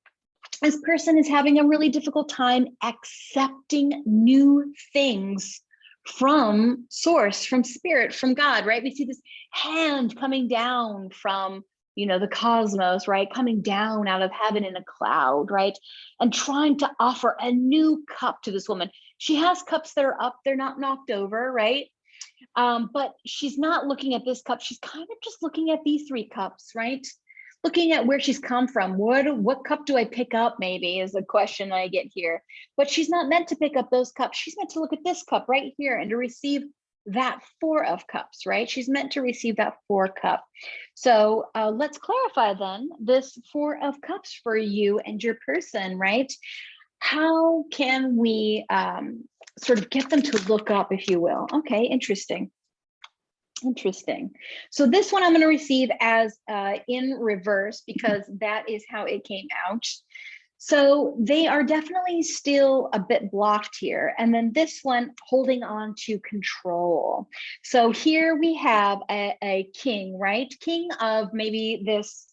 This person is having a really difficult time accepting new things from source, from spirit, from God, right? We see this hand coming down from, the cosmos, right? Coming down out of heaven in a cloud, right? And trying to offer a new cup to this woman. She has cups that are up, they're not knocked over, right? But she's not looking at this cup. She's kind of just looking at these 3 cups, right? Looking at where she's come from. What cup do I pick up, maybe, is a question I get here. But she's not meant to pick up those cups. She's meant to look at this cup right here and to receive that 4 of Cups, right? She's meant to receive that 4 cup. So let's clarify then this 4 of Cups for you and your person, right? How can we sort of get them to look up, if you will? Okay, interesting. Interesting. So this one I'm going to receive as in reverse because that is how it came out. So they are definitely still a bit blocked here. And then this one holding on to control. So here we have a king, right? King of maybe this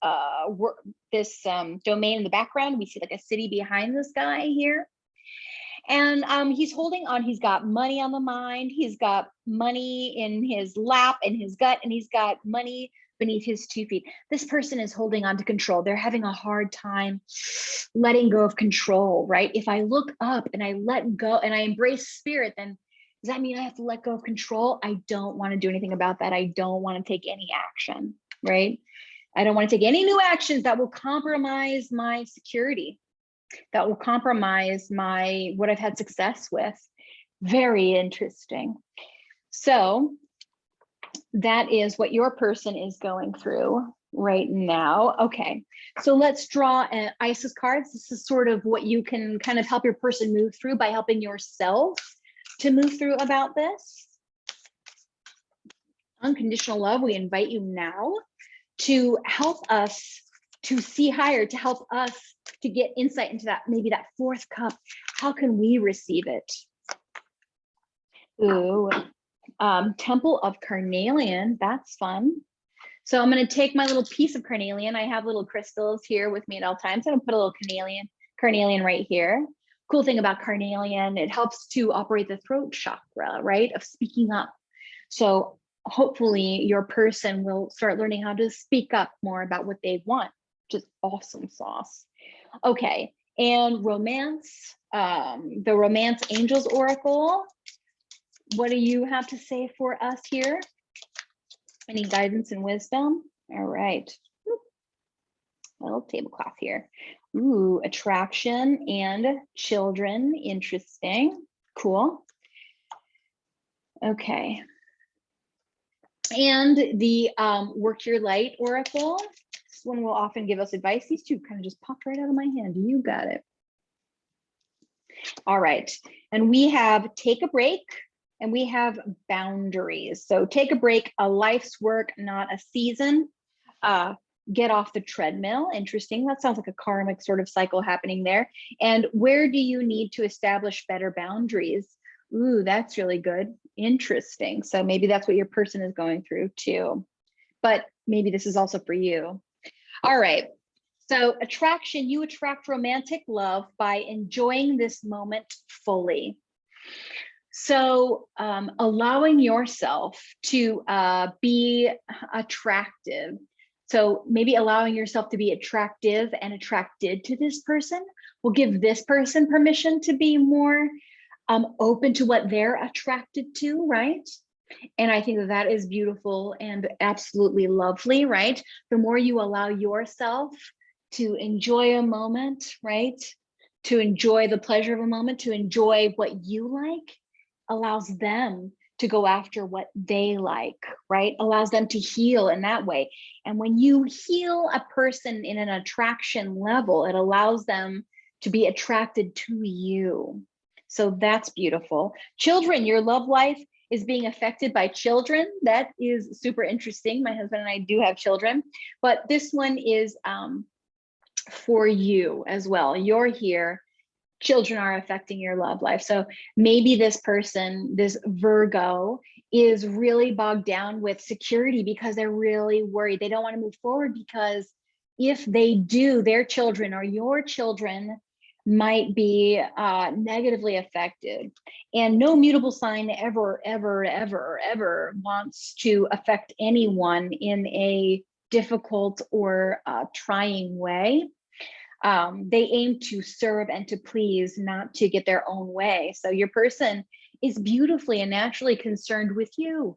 domain in the background. We see like a city behind this guy here. And he's holding on, he's got money on the mind, he's got money in his lap, in his gut, and he's got money beneath his 2 feet. This person is holding on to control. They're having a hard time letting go of control, right? If I look up and I let go and I embrace spirit, then does that mean I have to let go of control? I don't want to do anything about that. I don't want to take any action, right? I don't want to take any new actions that will compromise my security, that will compromise what I've had success with. Very interesting. So that is what your person is going through right now. Okay, so let's draw Isis cards. This is sort of what you can kind of help your person move through by helping yourself to move through about this. Unconditional love, we invite you now to help us to see higher, to help us to get insight into that, maybe that 4th cup. How can we receive it? Ooh, Temple of Carnelian, that's fun. So I'm going to take my little piece of carnelian. I have little crystals here with me at all times. I'm going to put a little carnelian right here. Cool thing about carnelian, it helps to operate the throat chakra, right? Of speaking up. So hopefully your person will start learning how to speak up more about what they want. Just awesome sauce. Okay, and romance, the Romance Angels Oracle. What do you have to say for us here? Any guidance and wisdom? All right. A little tablecloth here. Ooh, attraction and children. Interesting. Cool. Okay. And the Work Your Light Oracle. This one will often give us advice. These two kind of just popped right out of my hand. You got it. All right. And we have Take a Break. And we have boundaries. So take a break, a life's work, not a season. Get off the treadmill. Interesting. That sounds like a karmic sort of cycle happening there. And where do you need to establish better boundaries? Ooh, that's really good. Interesting. So maybe that's what your person is going through too. But maybe this is also for you. All right. So attraction, you attract romantic love by enjoying this moment fully. So allowing yourself to be attractive. So maybe allowing yourself to be attractive and attracted to this person will give this person permission to be more open to what they're attracted to, right? And I think that is beautiful and absolutely lovely, right? The more you allow yourself to enjoy a moment, right? To enjoy the pleasure of a moment, to enjoy what you like, allows them to go after what they like, right? Allows them to heal in that way. And when you heal a person in an attraction level, it allows them to be attracted to you. So that's beautiful. Children, your love life is being affected by children. That is super interesting. My husband and I do have children, but this one is for you as well. You're here. Children are affecting your love life. So maybe this person, this Virgo, is really bogged down with security because they're really worried. They don't want to move forward because if they do, their children or your children might be negatively affected. And no mutable sign ever wants to affect anyone in a difficult or trying way. They aim to serve and to please, not to get their own way. So your person is beautifully and naturally concerned with you,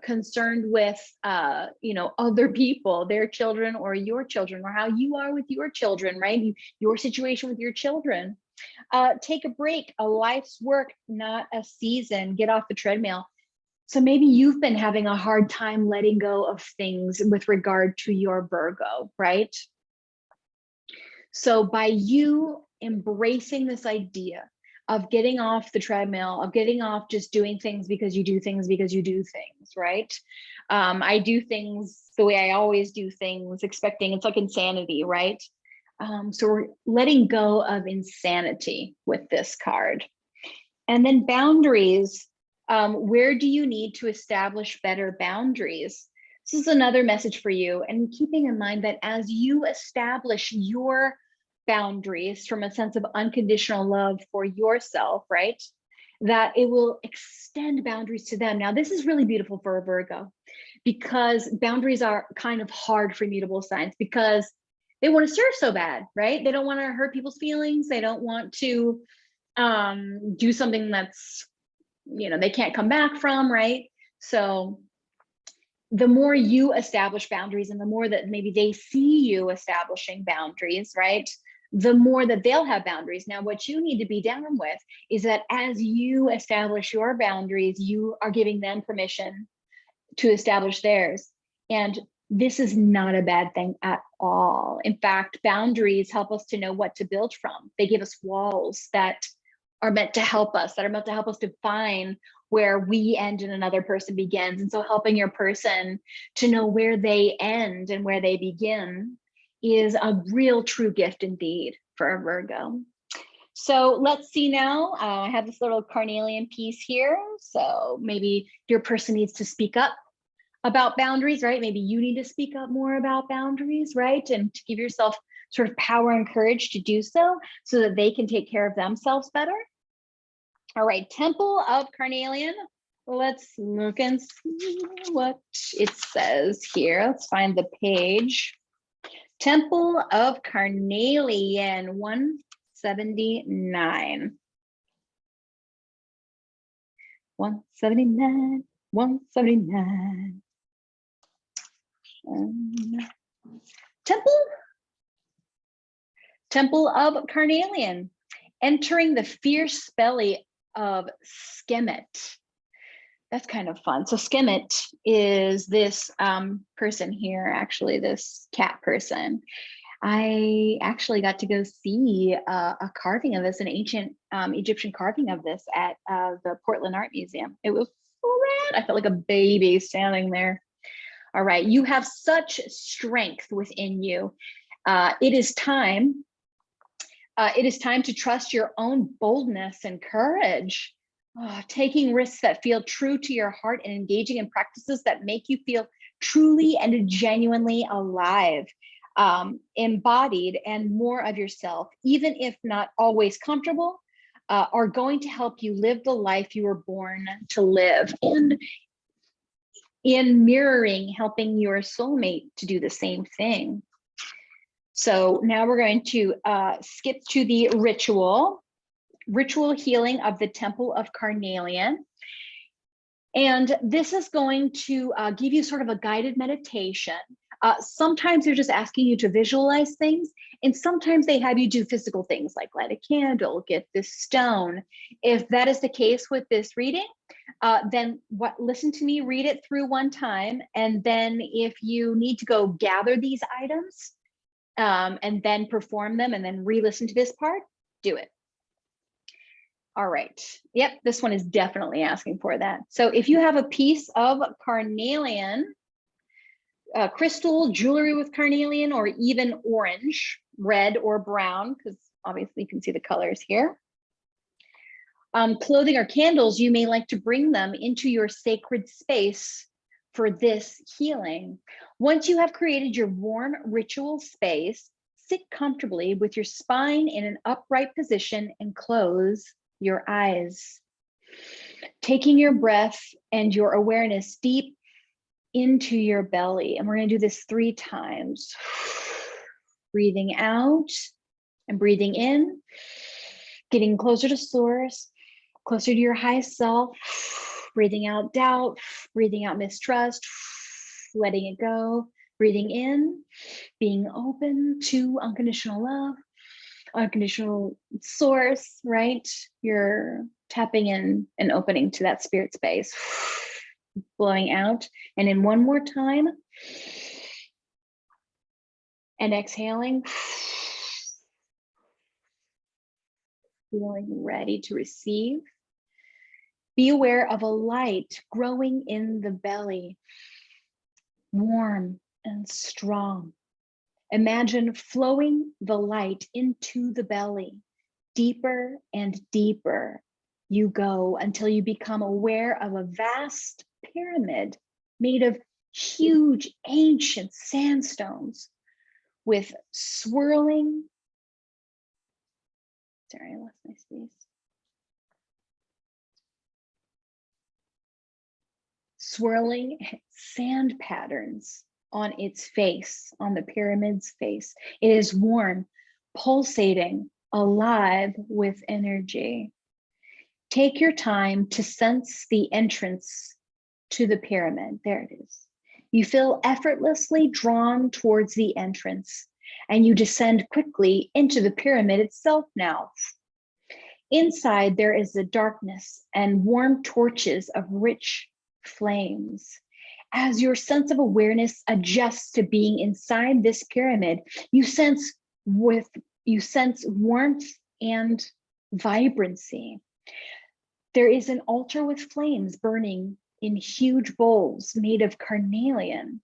concerned with, other people, their children or your children, or how you are with your children, right? Your situation with your children. Take a break, a life's work, not a season. Get off the treadmill. So maybe you've been having a hard time letting go of things with regard to your Virgo, right? So by you embracing this idea of getting off the treadmill, of getting off just doing things because you do things because you do things, right? I do things the way I always do things, expecting it's like insanity, right? So we're letting go of insanity with this card. And then boundaries. Where do you need to establish better boundaries? This is another message for you. And keeping in mind that as you establish your boundaries from a sense of unconditional love for yourself, right? That it will extend boundaries to them. Now, this is really beautiful for a Virgo because boundaries are kind of hard for mutable signs because they want to serve so bad, right? They don't want to hurt people's feelings. They don't want to do something that's, you know, they can't come back from, right? So the more you establish boundaries and the more that maybe they see you establishing boundaries, right? The more that they'll have boundaries. Now, what you need to be down with is that as you establish your boundaries, you are giving them permission to establish theirs. And this is not a bad thing at all. In fact, boundaries help us to know what to build from. They give us walls that are meant to help us, that are meant to help us define where we end and another person begins. And so helping your person to know where they end and where they begin is a real true gift indeed for a Virgo. So let's see now. I have this little carnelian piece here. So maybe your person needs to speak up about boundaries, right? Maybe you need to speak up more about boundaries, right? And to give yourself sort of power and courage to do so that they can take care of themselves better. All right, Temple of Carnelian. Let's look and see what it says here. Let's find the page. Temple of Carnelian, 179. 179, 179. Temple of Carnelian, entering the fierce belly of Skemet. That's kind of fun. So Skemet is this person here, actually, this cat person. I actually got to go see a carving of this, an ancient Egyptian carving of this at the Portland Art Museum. It was so rad. I felt like a baby standing there. All right, you have such strength within you. It is time to trust your own boldness and courage. Taking risks that feel true to your heart and engaging in practices that make you feel truly and genuinely alive, embodied, and more of yourself, even if not always comfortable, are going to help you live the life you were born to live. And in mirroring, helping your soulmate to do the same thing. So now we're going to skip to the ritual healing of the Temple of Carnelian. And this is going to give you sort of a guided meditation. Sometimes they're just asking you to visualize things, and sometimes they have you do physical things like light a candle, get this stone. If that is the case with this reading, then listen to me read it through one time, and then if you need to go gather these items and then perform them and then re-listen to this part, do it. All right. Yep, this one is definitely asking for that. So if you have a piece of carnelian, crystal, jewelry with carnelian, or even orange, red, or brown, because obviously you can see the colors here. Clothing or candles, you may like to bring them into your sacred space for this healing. Once you have created your warm ritual space, sit comfortably with your spine in an upright position and close your eyes. Taking your breath and your awareness deep into your belly. And we're going to do this 3 times. Breathing out and breathing in, getting closer to source, closer to your high self. Breathing out doubt, breathing out mistrust, letting it go. Breathing in, being open to unconditional love, unconditional source, right? You're tapping in and opening to that spirit space. Blowing out, and in one more time, and exhaling. feeling ready to receive. Be aware of a light growing in the belly, warm and strong. Imagine flowing the light into the belly. Deeper and deeper you go until you become aware of a vast pyramid made of huge ancient sandstones with swirling, sorry, I lost my space. Swirling sand patterns on its face, on the pyramid's face. It is warm, pulsating, alive with energy. Take your time to sense the entrance to the pyramid. There it is. You feel effortlessly drawn towards the entrance, and you descend quickly into the pyramid itself now. Inside, there is a darkness and warm torches of rich flames. As your sense of awareness adjusts to being inside this pyramid, you sense warmth and vibrancy. There is an altar with flames burning in huge bowls made of carnelian.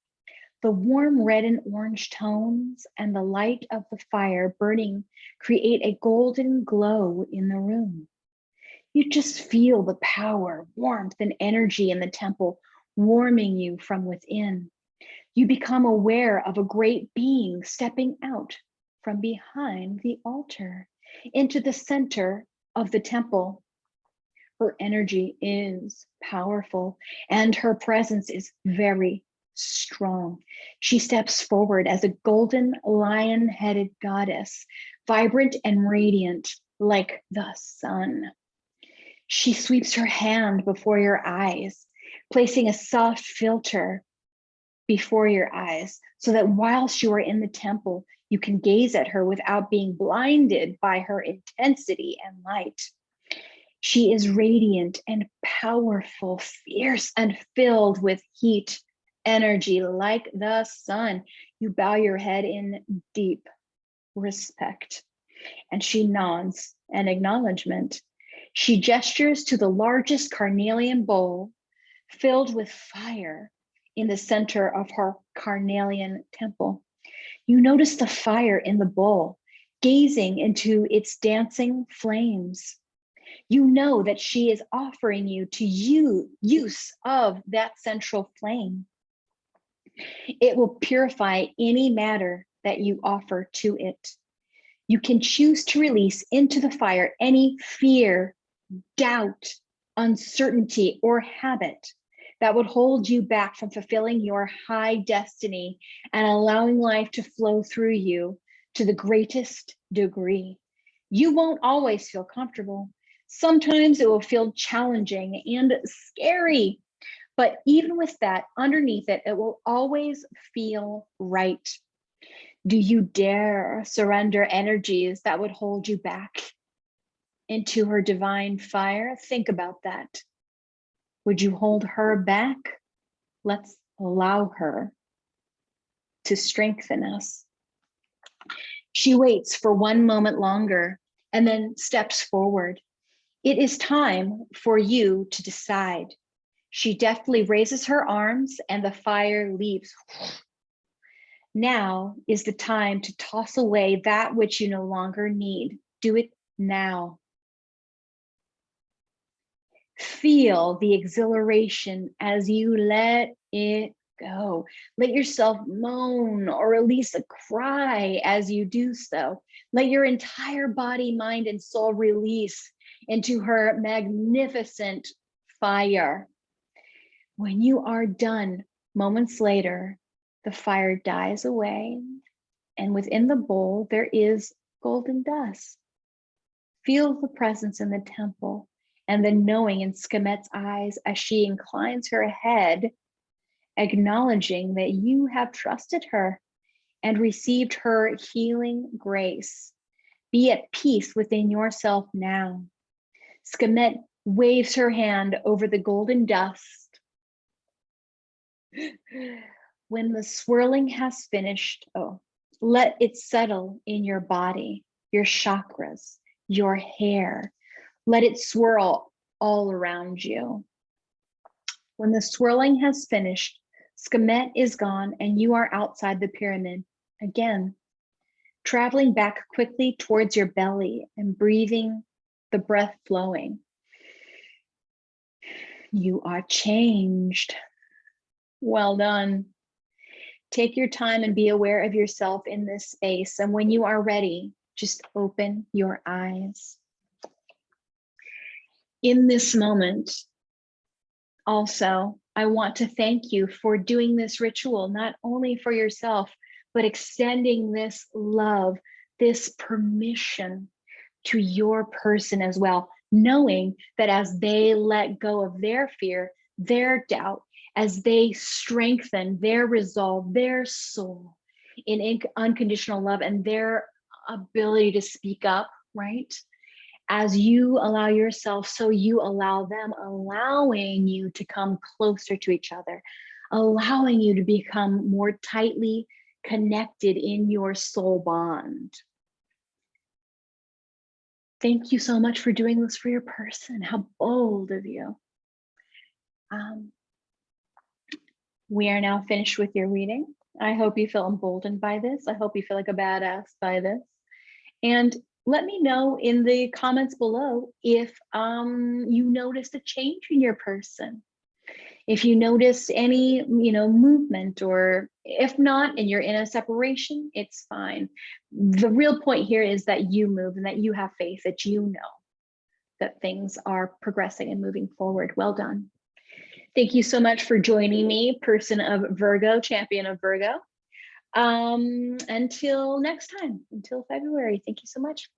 The warm red and orange tones and the light of the fire burning create a golden glow in the room. You just feel the power, warmth, and energy in the temple warming you from within. You become aware of a great being stepping out from behind the altar into the center of the temple. Her energy is powerful and her presence is very strong. She steps forward as a golden lion-headed goddess, vibrant and radiant like the sun. She sweeps her hand before your eyes, placing a soft filter before your eyes so that whilst you are in the temple, you can gaze at her without being blinded by her intensity and light. She is radiant and powerful, fierce and filled with heat, energy like the sun. You bow your head in deep respect, and she nods an acknowledgement. She gestures to the largest carnelian bowl filled with fire in the center of her carnelian temple. You notice the fire in the bowl, gazing into its dancing flames. You know that she is offering you to use of that central flame. It will purify any matter that you offer to it. You can choose to release into the fire any fear, doubt, uncertainty, or habit that would hold you back from fulfilling your high destiny and allowing life to flow through you to the greatest degree. You won't always feel comfortable. Sometimes it will feel challenging and scary, but even with that, underneath it, it will always feel right. Do you dare surrender energies that would hold you back into her divine fire? Think about that. Would you hold her back? Let's allow her to strengthen us. She waits for one moment longer and then steps forward. It is time for you to decide. She deftly raises her arms and the fire leaps. Now is the time to toss away that which you no longer need. Do it now. Feel the exhilaration as you let it go. Let yourself moan or release a cry as you do so. Let your entire body, mind, and soul release into her magnificent fire. When you are done, moments later, the fire dies away, and within the bowl, there is golden dust. Feel the presence in the temple and the knowing in Skemet's eyes as she inclines her head, acknowledging that you have trusted her and received her healing grace. Be at peace within yourself now. Skemet waves her hand over the golden dust. When the swirling has finished, let it settle in your body, your chakras, your hair. Let it swirl all around you. When the swirling has finished, Skemet is gone and you are outside the pyramid again, traveling back quickly towards your belly and breathing the breath flowing. You are changed. Well done. Take your time and be aware of yourself in this space. And when you are ready, just open your eyes. In this moment, also, I want to thank you for doing this ritual, not only for yourself, but extending this love, this permission to your person as well, knowing that as they let go of their fear, their doubt, as they strengthen their resolve, their soul in unconditional love and their ability to speak up, right? As you allow yourself, so you allow them, allowing you to come closer to each other, allowing you to become more tightly connected in your soul bond. Thank you so much for doing this for your person. How bold of you. We are now finished with your reading. I hope you feel emboldened by this. I hope you feel like a badass by this. And let me know in the comments below if you noticed a change in your person. If you notice any, movement, or if not, and you're in a separation, it's fine. The real point here is that you move and that you have faith, that you know that things are progressing and moving forward. Well done. Thank you so much for joining me, person of Virgo, champion of Virgo. Until next time, until February, thank you so much.